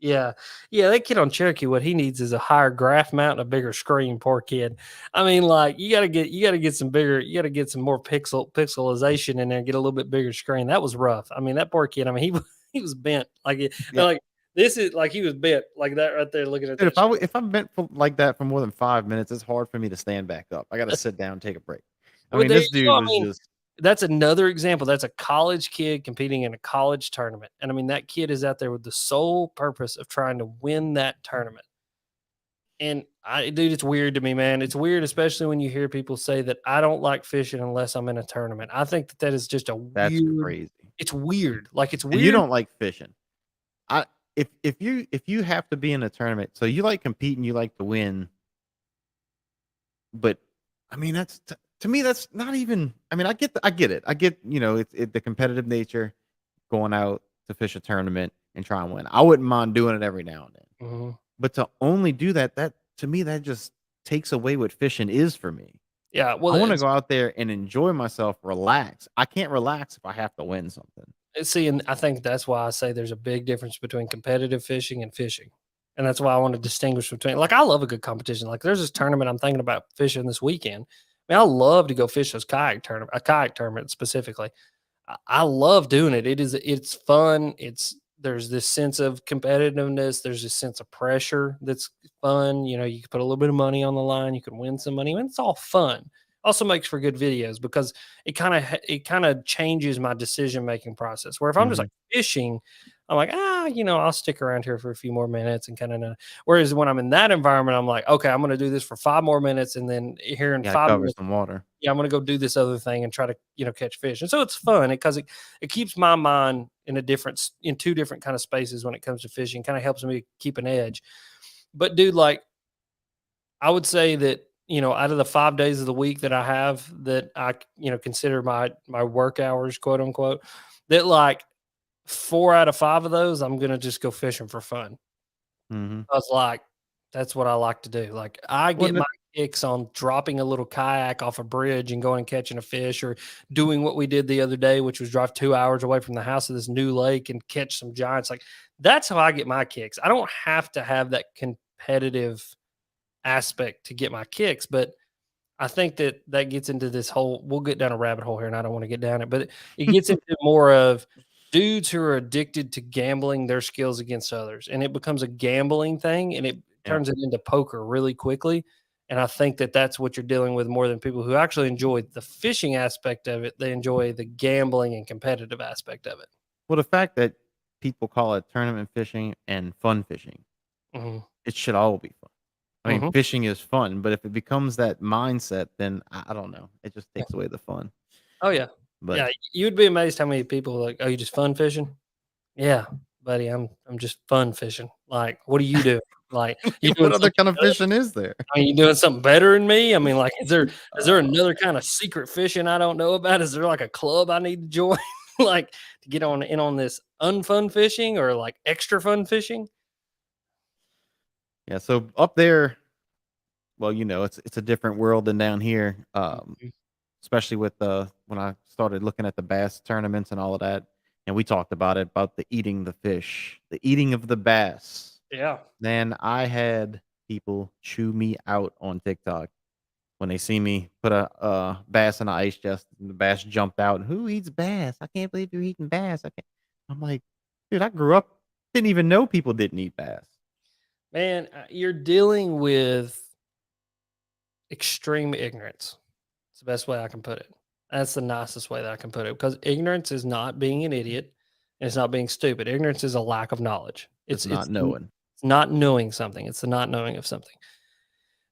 Yeah. That kid on Cherokee, what he needs is a higher graph mount and a bigger screen. Poor kid. I mean, like you gotta get some bigger, you gotta get some more pixelization in there, get a little bit bigger screen. That was rough. I mean, that poor kid. I mean, he was bent Yeah. like this is like he was bent like that right there. Looking at Dude, that. if I'm bent like that for more than 5 minutes, it's hard for me to stand back up. I got to sit down and take a break. I Well, mean, there this you dude go. I was mean, just that's another example. That's a college kid competing in a college tournament. And I mean, that kid is out there with the sole purpose of trying to win that tournament. And dude, it's weird to me, man. It's weird, especially when you hear people say that I don't like fishing unless I'm in a tournament. I think that is just that's crazy. it's weird. Like it's And weird. you don't like fishing. I if you have to be in a tournament, so you like competing, you like to win, but I mean that's to me that's not even. I mean, I get it. I get it's the competitive nature, going out to fish a tournament and try and win. I wouldn't mind doing it every now and then, Mhm. but to only do that to me that just takes away what fishing is for me. Yeah. Well, I want to go out there and enjoy myself, relax. I can't relax if I have to win something. see, and I think that's why I say there's a big difference between competitive fishing and fishing. And that's why I want to distinguish between, like, I love a good competition. Like, there's this tournament I'm thinking about fishing this weekend. I mean, I love to go fish those a kayak tournament specifically. I love doing it. It's fun. There's this sense of competitiveness. There's this sense of pressure that's fun. You know, you can put a little bit of money on the line. You can win some money. And it's all fun. Also makes for good videos because it kind of changes my decision making process. Where if I'm just Mhm. like fishing, I'm like, I'll stick around here for a few more minutes and kind of. Whereas when I'm in that environment, I'm like, okay, I'm going to do this for 5 more minutes, and then here in Gotta 5 minutes, cover some water. yeah, I'm gonna go do this other thing and try to, catch fish. And so it's fun because it keeps my mind in two different kind of spaces when it comes to fishing, kind of helps me keep an edge. But dude, like I would say that, out of the 5 days of the week that I have that I, consider my work hours, quote unquote, that like 4 out of 5 of those, I'm gonna just go fishing for fun. Mhm. I was like, that's what I like to do. Like I Well, get my kicks on dropping a little kayak off a bridge and going and catching a fish, or doing what we did the other day, which was drive 2 hours away from the house to this new lake and catch some giants. Like that's how I get my kicks. I don't have to have that competitive aspect to get my kicks, but I think that gets into this whole. We'll get down a rabbit hole here, and I don't want to get down it, but it gets into more of dudes who are addicted to gambling their skills against others, and it becomes a gambling thing, and it yeah. turns it into poker really quickly. And I think that that's what you're dealing with more than people who actually enjoy the fishing aspect of it. They enjoy the gambling and competitive aspect of it. Well, the fact that people call it tournament fishing and fun fishing, Mhm. it should all be fun. I mean, Mhm. fishing is fun, but if it becomes that mindset, then I don't know. It just takes away the fun. Oh yeah, But yeah. You'd be amazed how many people are like, "Oh, you just fun fishing?" Yeah, buddy, I'm just fun fishing. Like, what are you doing? Like, you doing what other something kind of better? fishing is there? Are you doing something better than me? I mean, like, is there Uh, another kind of secret fishing I don't know about? Is there like a club I need to join, like to get on this unfun fishing or like extra fun fishing? yeah. So up there, well, it's a different world than down here. Mhm. Especially with when I started looking at the bass tournaments and all of that, and we talked about the eating the fish, the eating of the bass. Yeah. Man, I had people chew me out on TikTok when they see me put a bass in an ice chest and the bass jumped out. Who eats bass? I can't believe you're eating bass. I can't. I'm like, dude, I grew up, didn't even know people didn't eat bass. Man, you're dealing with extreme ignorance. It's the best way I can put it. That's the nicest way that I can put it, because ignorance is not being an idiot and it's not being stupid. Ignorance is a lack of knowledge. Just It's not knowing. it's not knowing something. It's the not knowing of something.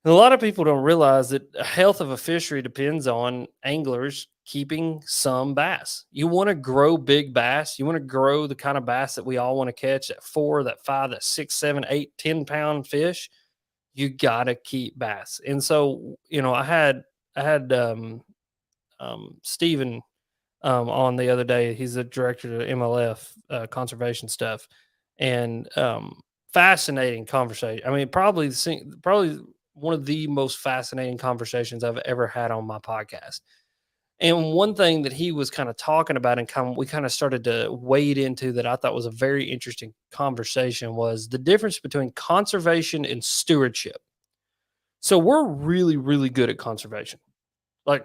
And a lot of people don't realize that the health of a fishery depends on anglers keeping some bass. You want to grow big bass. You want to grow the kind of bass that we all want to catch, that 4, that 5, that 6, 7, 8, 10 pound fish. You gotta keep bass. And so, I had Steven on the other day. He's the director of MLF conservation stuff, and fascinating conversation. I mean, probably one of the most fascinating conversations I've ever had on my podcast. And one thing that he was kind of talking about, and we kind of started to wade into, that I thought was a very interesting conversation, was the difference between conservation and stewardship. So we're really, really good at conservation, like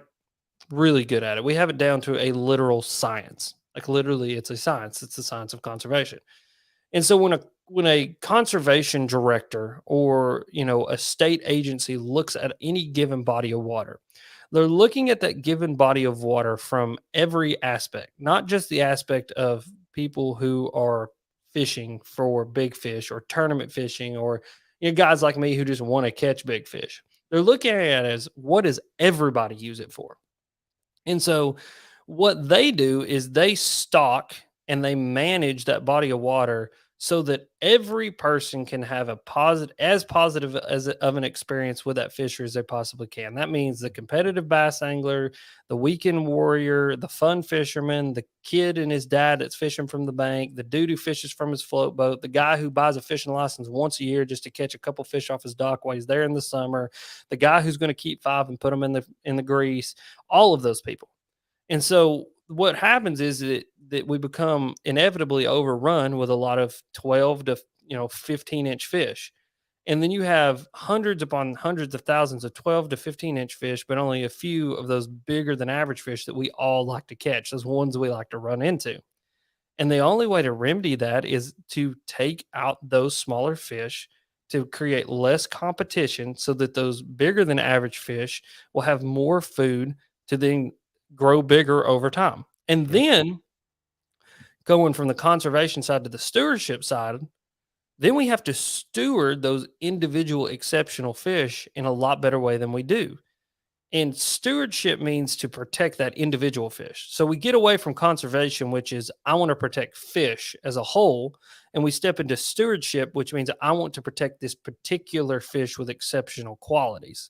really good at it. We have it down to a literal science. Like literally, it's a science. It's the science of conservation. And so when a conservation director, or a state agency looks at any given body of water, they're looking at that given body of water from every aspect, not just the aspect of people who are fishing for big fish or tournament fishing, or guys like me who just want to catch big fish. They're looking at it as, what does everybody use it for? And so what they do is they stock and they manage that body of water so that every person can have as positive as of an experience with that fishery as they possibly can. That means the competitive bass angler, the weekend warrior, the fun fisherman, the kid and his dad that's fishing from the bank, the dude who fishes from his float boat, the guy who buys a fishing license once a year just to catch a couple fish off his dock while he's there in the summer, the guy who's going to keep 5 and put them in the grease, all of those people. And so what happens is that we become inevitably overrun with a lot of 12 to 15-inch fish. And then you have hundreds upon hundreds of thousands of 12 to 15-inch fish, but only a few of those bigger than average fish that we all like to catch, those ones we like to run into. And the only way to remedy that is to take out those smaller fish, to create less competition so that those bigger than average fish will have more food to then grow bigger over time. And Sure. then going from the conservation side to the stewardship side, then we have to steward those individual exceptional fish in a lot better way than we do. And stewardship means to protect that individual fish. So we get away from conservation, which is I want to protect fish as a whole, and we step into stewardship, which means I want to protect this particular fish with exceptional qualities.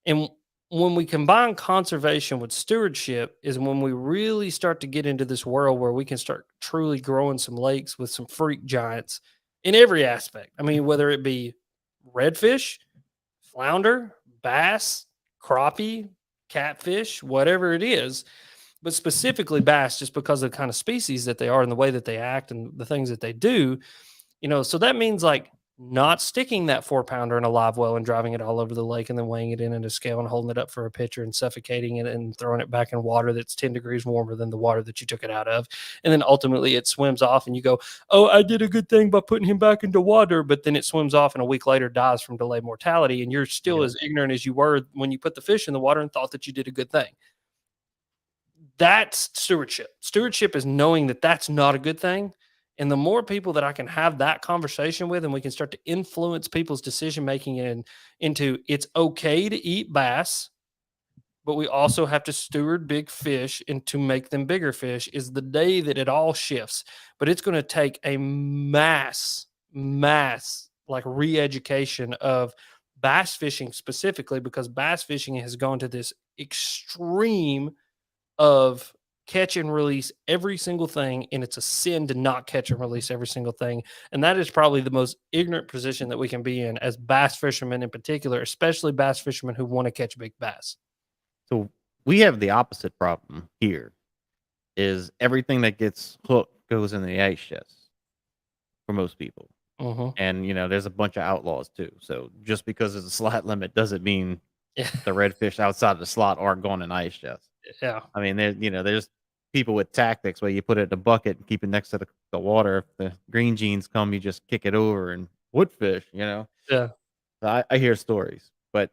And when we combine conservation with stewardship is when we really start to get into this world where we can start truly growing some lakes with some freak giants in every aspect. I mean, whether it be redfish, flounder, bass, crappie, catfish, whatever it is, but specifically bass, just because of the kind of species that they are and the way that they act and the things that they do. So that means like not sticking that 4 pounder in a live well and driving it all over the lake and then weighing it in a scale and holding it up for a picture and suffocating it and throwing it back in water that's 10 degrees warmer than the water that you took it out of. And then ultimately it swims off and you go, oh, I did a good thing by putting him back into water. But then it swims off and a week later dies from delayed mortality. And you're still as ignorant as you were when you put the fish in the water and thought that you did a good thing. That's stewardship. Stewardship is knowing that that's not a good thing. And the more people that I can have that conversation with, and we can start to influence people's decision making into it's okay to eat bass, but we also have to steward big fish and to make them bigger fish, is the day that it all shifts. But it's going to take a mass like re-education of bass fishing specifically, because bass fishing has gone to this extreme of catch and release every single thing, and it's a sin to not catch and release every single thing. And that is probably the most ignorant position that we can be in as bass fishermen in particular, especially bass fishermen who want to catch big bass. So we have the opposite problem here. Is everything that gets hooked goes in the ice chest for most people. Mm-hmm. And there's a bunch of outlaws too. So just because there's a slot limit doesn't mean Yeah. the redfish outside the slot aren't going in ice chest. Yeah. I mean, there's people with tactics where you put it in a bucket and keep it next to the water. If the green jeans come, you just kick it over and woodfish. Yeah. So I hear stories, but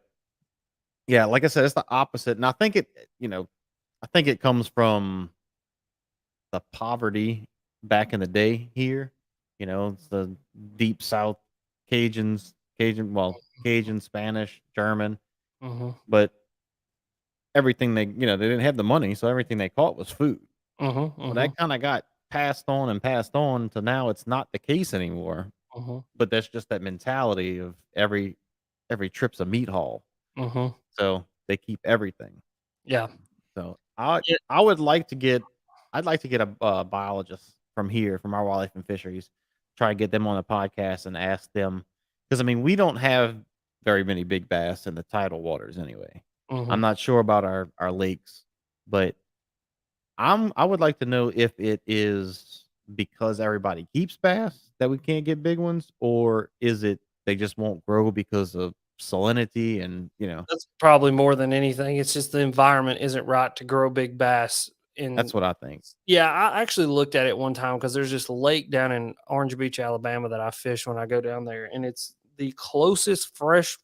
yeah, like I said, it's the opposite. And I think it comes from the poverty back in the day here. It's the deep South Cajun, Spanish, German, Mm-hmm. but everything they didn't have the money, so everything they caught was food. Mm-hmm. Well, that kind of got passed on to now it's not the case anymore. Mm-hmm. But that's just that mentality of every trip's a meat haul. Mm-hmm. So they keep everything. Yeah. So Yeah. I'd like to get a biologist from our wildlife and fisheries, try to get them on the podcast and ask them, because I mean we don't have very many big bass in the tidal waters anyway. Mm-hmm. I'm not sure about our lakes, but I would like to know if it is because everybody keeps bass that we can't get big ones, or is it they just won't grow because of salinity and That's probably more than anything. It's just the environment isn't right to grow big bass. that's what I think. Yeah, I actually looked at it one time because there's this lake down in Orange Beach, Alabama that I fish when I go down there, and it's the closest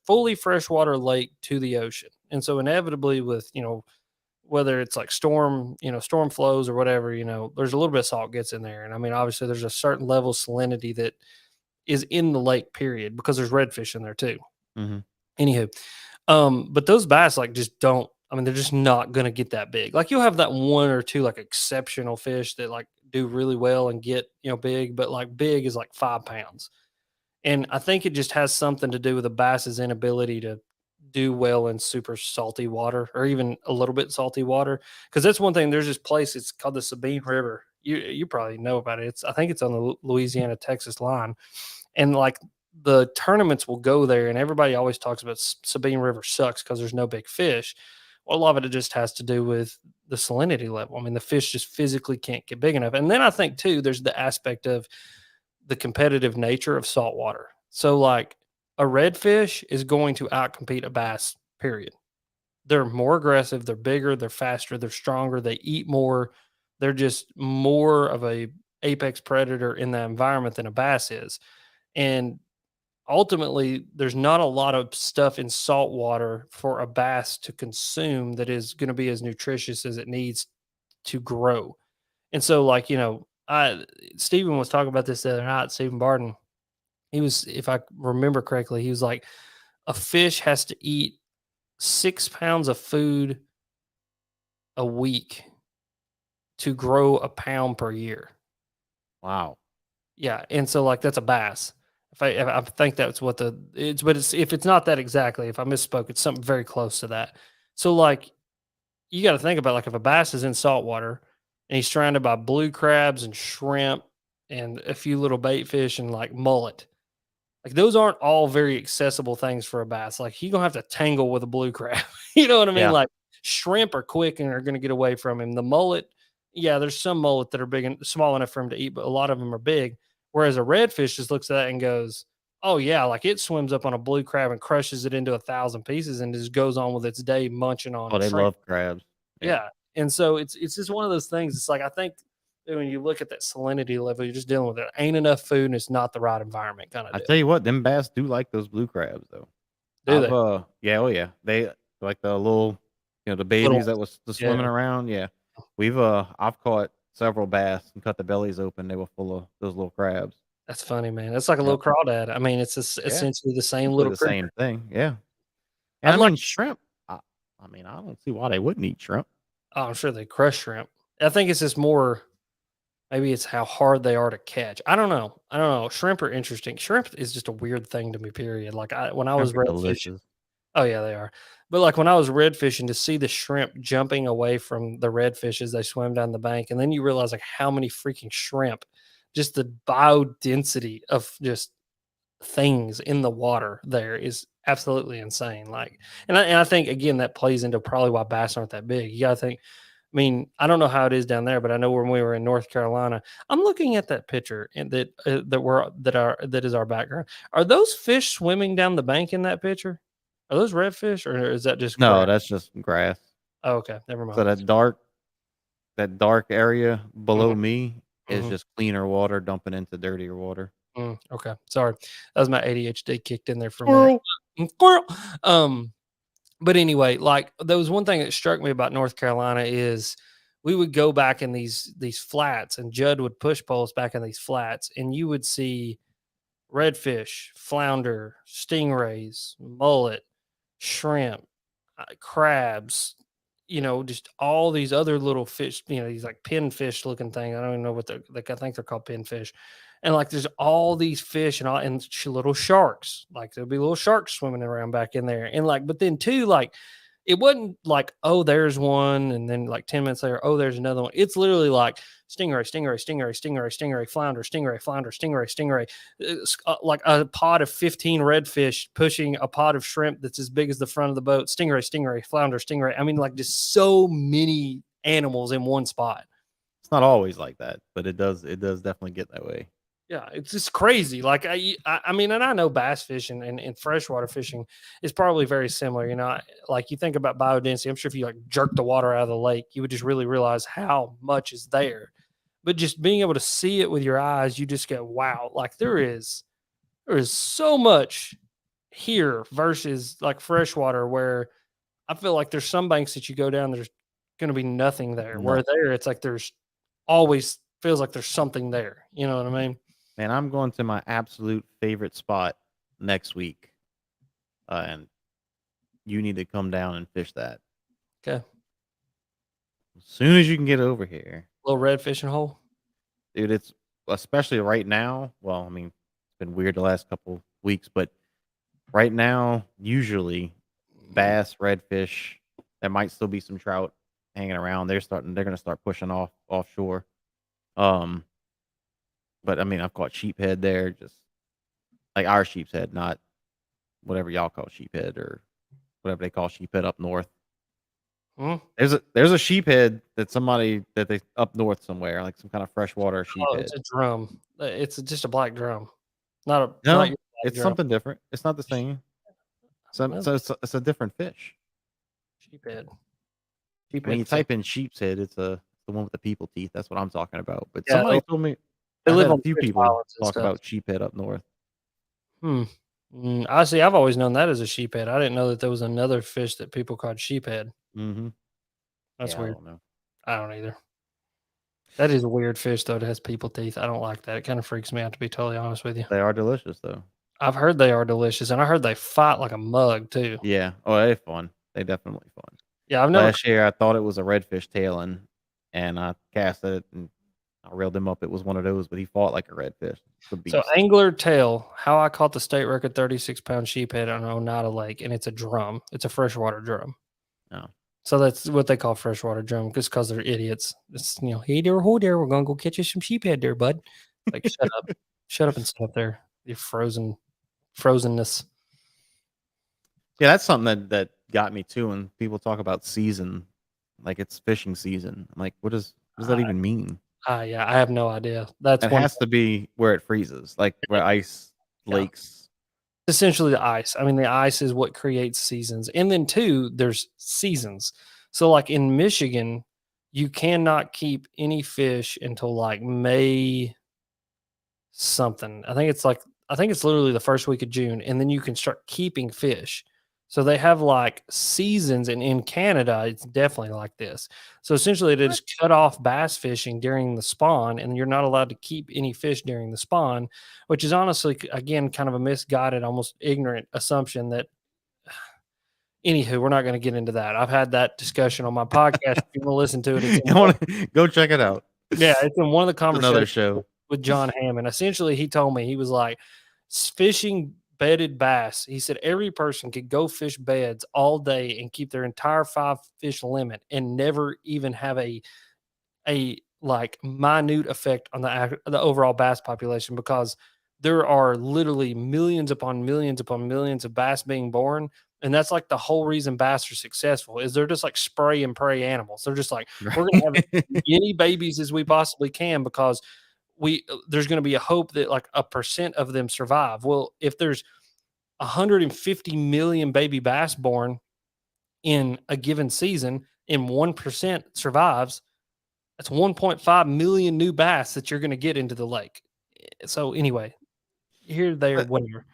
fully freshwater lake to the ocean. And so inevitably with, whether it's like storm flows or whatever, there's a little bit of salt gets in there. And I mean, obviously there's a certain level of salinity that is in the lake, period, because there's redfish in there too. Mhm. Anywho, but those bass like just don't. I mean, they're just not gonna get that big. Like you'll have that one or two like exceptional fish that like do really well and get big, but like big is like 5 pounds. And I think it just has something to do with the bass's inability to do well in super salty water or even a little bit salty water. Because that's one thing. There's this place. It's called the Sabine River. You probably know about it. I think it's on the Louisiana Texas line, and like the tournaments will go there, and everybody always talks about Sabine River sucks because there's no big fish. Well, a lot of it just has to do with the salinity level. I mean, the fish just physically can't get big enough. And then I think too, there's the aspect of the competitive nature of saltwater. So like a redfish is going to outcompete a bass, period. They're more aggressive, they're bigger, they're faster, they're stronger, they eat more. They're just more of a apex predator in that environment than a bass is. And ultimately, there's not a lot of stuff in salt water for a bass to consume that is going to be as nutritious as it needs to grow. And so, like, Stephen was talking about this the other night, Stephen Barden. He was, if I remember correctly, he was like, a fish has to eat 6 pounds of food a week to grow a pound per year. Wow. Yeah, and so like that's a bass. If I think that's what if it's not that exactly, if I misspoke, it's something very close to that. So like you got to think about like if a bass is in salt water and he's surrounded by blue crabs and shrimp and a few little bait fish and like mullet. Like those aren't all very accessible things for a bass. Like you're gonna have to tangle with a blue crab. You know what I mean? Yeah. Like shrimp are quick and are gonna get away from him. The mullet, yeah, there's some mullet that are big and small enough for him to eat, but a lot of them are big. Whereas a redfish just looks at that and goes, "Oh yeah," like it swims up on a blue crab and crushes it into 1,000 pieces and just goes on with its day munching on. Oh, they shrimp. love crabs. Yeah, and so it's just one of those things. It's like I think when you look at that salinity level, you're just dealing with it. Ain't enough food and it's not the right environment, kind of I deal. tell you what, them bass do like those blue crabs though. Do they? Yeah, oh yeah. They like the little, the babies that was swimming Yeah. around. Yeah. I've caught several bass and cut the bellies open. They were full of those little crabs. That's funny, man. That's like a Yep. little crawdad. I mean, it's Yeah. essentially the same Basically little the critter. same thing. Yeah. And I'd I like mean shrimp. I mean, I don't see why they wouldn't eat shrimp. Oh, I'm sure they crush shrimp. I think it's just more maybe it's how hard they are to catch. I don't know. Shrimp are interesting. Shrimp is just a weird thing to me, period. Like when I was Shrimp are red fishing. delicious. Oh yeah, they are. But like when I was red fishing, to see the shrimp jumping away from the redfish as they swim down the bank, and then you realize like how many freaking shrimp, just the biodensity of just things in the water there is absolutely insane. Like, and I think again that plays into probably why bass aren't that big. You gotta think. I mean, I don't know how it is down there, but I know when we were in North Carolina, I'm looking at that picture and that is our background. Are those fish swimming down the bank in that picture? Are those redfish or is that just No, grass? that's just grass. Oh, okay, never So mind. that dark area below Mhm, me is mhm, just cleaner water dumping into dirtier water. okay, sorry, that was my ADHD kicked in there for a minute. Squirrel. Squirrel. Um, but anyway, like there was one thing that struck me about North Carolina is we would go back in these flats, and Judd would push poles back in these flats, and you would see redfish, flounder, stingrays, mullet, shrimp, crabs, just all these other little fish, these like pinfish looking thing. I don't even know what they're like. I think they're called pinfish. And like there's all these fish and all and little sharks. Like there'll be little sharks swimming around back in there. And like, but then too, like it wasn't like, oh, there's one, and then like 10 minutes later, oh, there's another one. It's literally like stingray, stingray, stingray, stingray, stingray, flounder, stingray, flounder, stingray, stingray. It's like a pod of 15 redfish pushing a pod of shrimp that's as big as the front of the boat. Stingray, stingray, flounder, stingray. I mean, like just so many animals in one spot. It's not always like that, but it does definitely get that way. Yeah, it's just crazy. Like I mean, and I know bass fishing and freshwater fishing is probably very similar. Like you think about biodensity. I'm sure if you like jerk the water out of the lake, you would just really realize how much is there. But just being able to see it with your eyes, you just go, wow! Like there is so much here versus like freshwater, where I feel like there's some banks that you go down, there's going to be nothing there. Where Nothing. there, it's like there's always feels like there's something there. You know what I mean? Man, I'm going to my absolute favorite spot next week, and you need to come down and fish that Okay. as soon as you can get over here, Little red fishing hole. dude. It's especially right now. Well, I mean, it's been weird the last couple weeks, but right now, usually bass, redfish, there might still be some trout hanging around. They're gonna start pushing offshore. Um, but I mean, I've caught sheephead there, just like our sheepshead, not whatever y'all call sheephead or whatever they call sheephead up north. Hmm? There's a sheephead that they up north somewhere, like some kind of freshwater Oh, sheephead. it's a drum. It's just a black drum, not No, your black it's drum. something different. It's not the same. Well, It's a different fish. sheephead. When you Sheephead. type in sheepshead, it's the one with the people teeth. That's what I'm talking about. But Yeah, somebody told me they I've live had a on few fish people islands and talk stuff. about sheephead up north. I see. I've always known that as a sheephead. I didn't know that there was another fish that people called sheephead. Mm-hmm. That's Yeah, I weird. don't know. I don't either. That is a weird fish though. That has people teeth. I don't like that. It kind of freaks me out, to be totally honest with you. They are delicious though. I've heard they are delicious, and I heard they fight like a mug too. Yeah. Oh, they're fun. They definitely fun. Yeah, I've never. Last year I thought it was a redfish tailing, and I cast it and I reeled him up. It was one of those, but he fought like a redfish. It's a So beast. angler tail, how I caught the state record 36-pound sheephead on Oneida Lake, and it's a drum. It's a freshwater drum. Oh. So that's what they call freshwater drum, just because they're idiots. It's hey there, ho there, we're gonna go catch you some sheephead there, bud. Like shut up and sit up there. Your frozenness. Yeah, that's something that got me too. When people talk about season, like it's fishing season, I'm like, what does that even mean? Yeah, I have no idea. That's It one. has to be where it freezes, like where ice Yeah. lakes. Essentially the ice. I mean, the ice is what creates seasons. And then two, there's seasons. So like in Michigan, you cannot keep any fish until like May something. I think it's literally the first week of June, and then you can start keeping fish. So they have like seasons, and in Canada, it's definitely like this. So essentially, they just cut off bass fishing during the spawn, and you're not allowed to keep any fish during the spawn, which is honestly, again, kind of a misguided, almost ignorant assumption that. Anywho, we're not going to get into that. I've had that discussion on my podcast. If you want to listen to it, You want to go check it out? yeah, it's in one of the It's another conversations show. with John Hammond. Essentially, he told me he was like, fishing bedded bass. He said every person could go fish beds all day and keep their entire 5 fish limit and never even have a like minute effect on the overall bass population, because there are literally millions upon millions upon millions of bass being born. And that's like the whole reason bass are successful, is they're just like spray and pray animals. They're just like, we're going to have as many babies as we possibly can, because there's going to be a hope that like a percent of them survive. Well, if there's 150 million baby bass born in a given season and 1% survives, that's 1.5 million new bass that you're going to get into the lake. So anyway, here, there, But, whatever.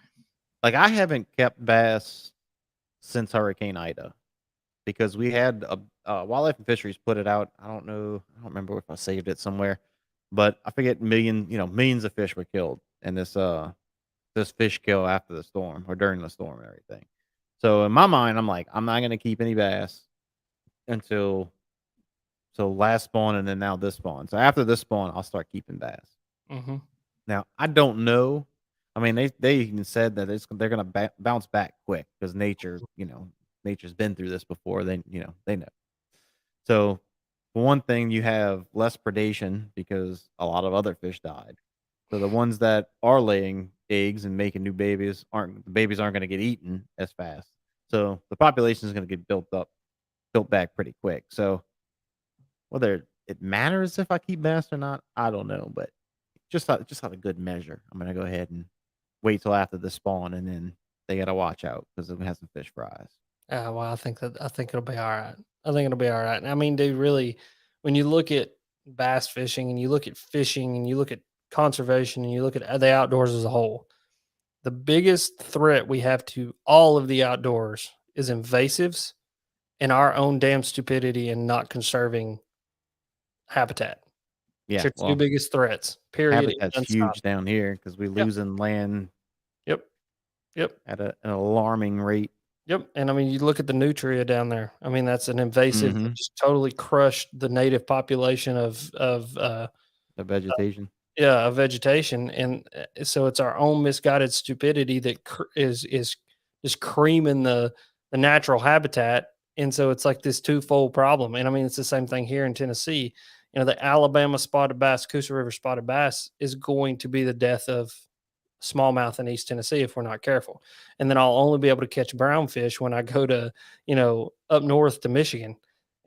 like, I haven't kept bass since Hurricane Ida, because we had Wildlife and Fisheries put it out. I don't remember if I saved it somewhere, but I forget, millions of fish were killed in this fish kill after the storm or during the storm and everything. So in my mind, I'm like, I'm not gonna keep any bass until last spawn, and then now this spawn. So after this spawn, I'll start keeping bass. Mm-hmm. Now I don't know. I mean, they even said that they're gonna bounce back quick, because nature's been through this before. They know. So for one thing, you have less predation because a lot of other fish died. So the ones that are laying eggs and making new babies aren't going to get eaten as fast. So the population is going to get built back pretty quick. So whether it matters if I keep bass or not, I don't know. But just out of good measure, I'm going to go ahead and wait till after the spawn, and then they got to watch out because they're going to have some fish fries. Well, I think it'll be all right. I think it'll be all right. I mean, dude, really, when you look at bass fishing and you look at fishing and you look at conservation and you look at the outdoors as a whole, the biggest threat we have to all of the outdoors is invasives and our own damn stupidity and not conserving habitat. Yeah, It's your two well, biggest threats. Period. habitat's End, huge down here because we're Yep. losing land Yep. Yep. at an alarming rate. Yep. And I mean, you look at the nutria down there. I mean, that's an invasive that Mhm. just totally crushed the native population of The vegetation. of vegetation, and so it's our own misguided stupidity that is just creaming the natural habitat, and so it's like this twofold problem. And I mean, it's the same thing here in Tennessee. The Alabama spotted bass, Coosa River spotted bass, is going to be the death of smallmouth in East Tennessee if we're not careful. And then I'll only be able to catch brownfish when I go to, up north to Michigan.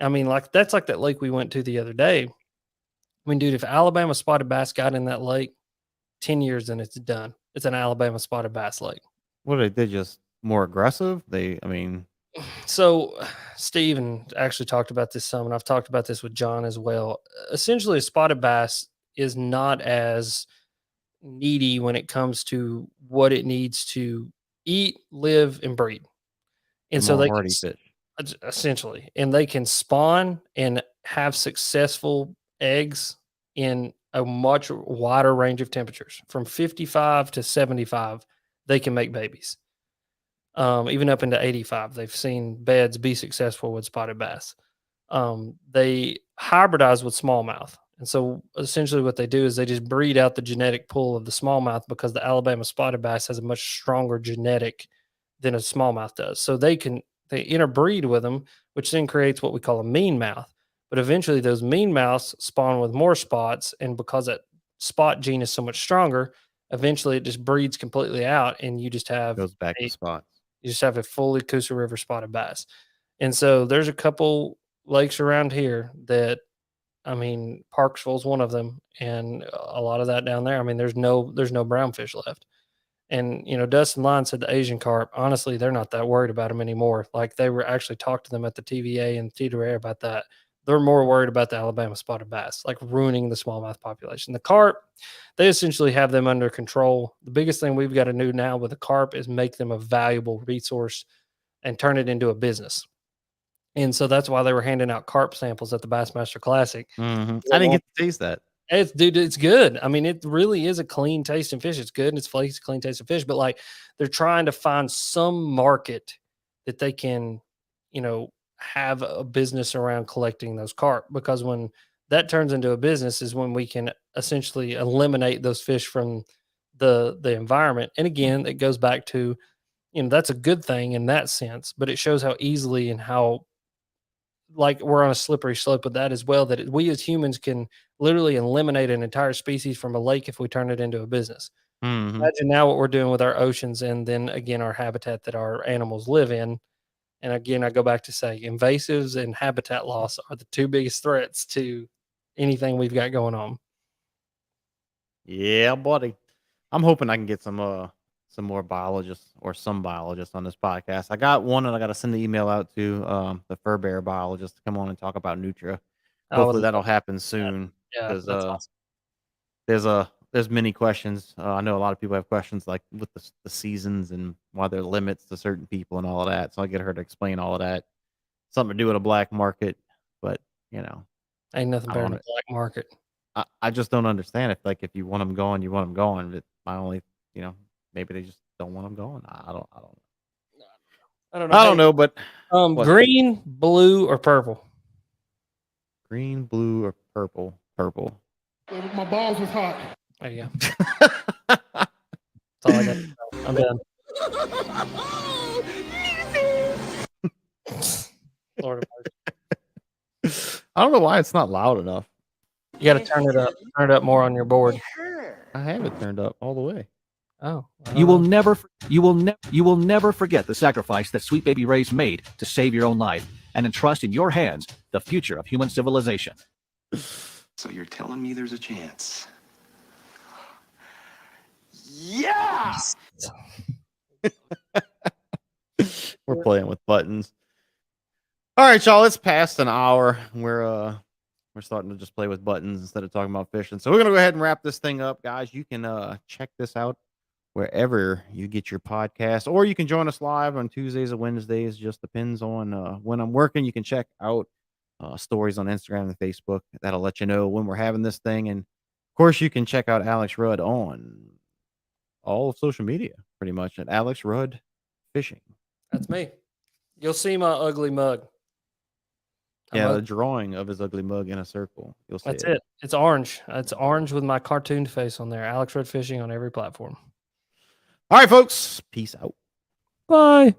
I mean, like that's like that lake we went to the other day. I mean, dude, if Alabama spotted bass got in that lake, 10 years and it's done. It's an Alabama spotted bass lake. What are they just more aggressive? I mean, So Steven actually talked about this some, and I've talked about this with John as well. Essentially, a spotted bass is not as needy when it comes to what it needs to eat, live, and breed. they're And so more they hardy fish. essentially, and they can spawn and have successful eggs in a much wider range of temperatures, from 55 to 75. They can make babies, even up into 85. They've seen beds be successful with spotted bass. They hybridize with smallmouth. And so essentially what they do is they just breed out the genetic pool of the smallmouth, because the Alabama spotted bass has a much stronger genetic than a smallmouth does. So they interbreed with them, which then creates what we call a mean mouth. But eventually those mean mouths spawn with more spots. And because that spot gene is so much stronger, eventually it just breeds completely out, and you just have Goes back to spots. a fully Coosa River spotted bass. And so there's a couple lakes around here that, I mean, Parksville's one of them, and a lot of that down there. I mean, there's no brownfish left. And Dustin Line said the Asian carp, honestly, they're not that worried about them anymore. Like, they were actually talked to them at the TVA and Teeter Air about that. They're more worried about the Alabama spotted bass, like ruining the smallmouth population. The carp, they essentially have them under control. The biggest thing we've got to do now with the carp is make them a valuable resource and turn it into a business. And so that's why they were handing out carp samples at the BassMaster Classic. I didn't get to taste that. It's good. I mean, it really is a clean tasting fish. It's good and it's flaky, clean tasting fish. But like, they're trying to find some market that they can, have a business around collecting those carp, because when that turns into a business is when we can essentially eliminate those fish from the environment. And again, it goes back to, that's a good thing in that sense, but it shows how easily and how like we're on a slippery slope with that as well, that we as humans can literally eliminate an entire species from a lake if we turn it into a business. Mhm. Imagine now what we're doing with our oceans, and then again our habitat that our animals live in. And again, I go back to say invasives and habitat loss are the two biggest threats to anything we've got going on. Yeah, buddy. I'm hoping I can get some more biologists or some biologists on this podcast. I got one that I got to send the email out to the fur bear biologist to come on and talk about nutria. I would Hopefully love that'll happen soon Yeah, because that's awesome. there's many questions. I know a lot of people have questions like with the seasons and why there are limits to certain people and all of that. So I get her to explain all of that. Something to do with a black market, but Ain't nothing I better than don't. the black market. I just don't understand it. Like if you want them going, you want them going. But my only, maybe they just don't want them going. I don't know. I don't know. I don't know, but what? Green, blue, or purple? Green, blue, or purple? Purple. My balls was hot. There you go. That's all I got. I'm done. Lord of mercy. I don't know why it's not loud enough. You got to turn it up. Turn it up more on your board. I have it turned up all the way. Oh, You will never forget the sacrifice that Sweet Baby Ray's made to save your own life and entrust in your hands the future of human civilization. So you're telling me there's a chance? Yeah! We're playing with buttons. All right, y'all. It's past an hour. We're starting to just play with buttons instead of talking about fishing. So we're gonna go ahead and wrap this thing up, guys. You can check this out wherever you get your podcast, or you can join us live on Tuesdays or Wednesdays. Just depends on when I'm working. You can check out stories on Instagram and Facebook. That'll let you know when we're having this thing. And of course, you can check out Alex Rudd on all of social media, pretty much at Alex Rudd Fishing. That's me. You'll see my ugly mug. Yeah, the drawing of his ugly mug in a circle. You'll see That's it. It's orange. It's orange with my cartoon face on there. Alex Rudd Fishing on every platform. All right, folks. Peace out. Bye.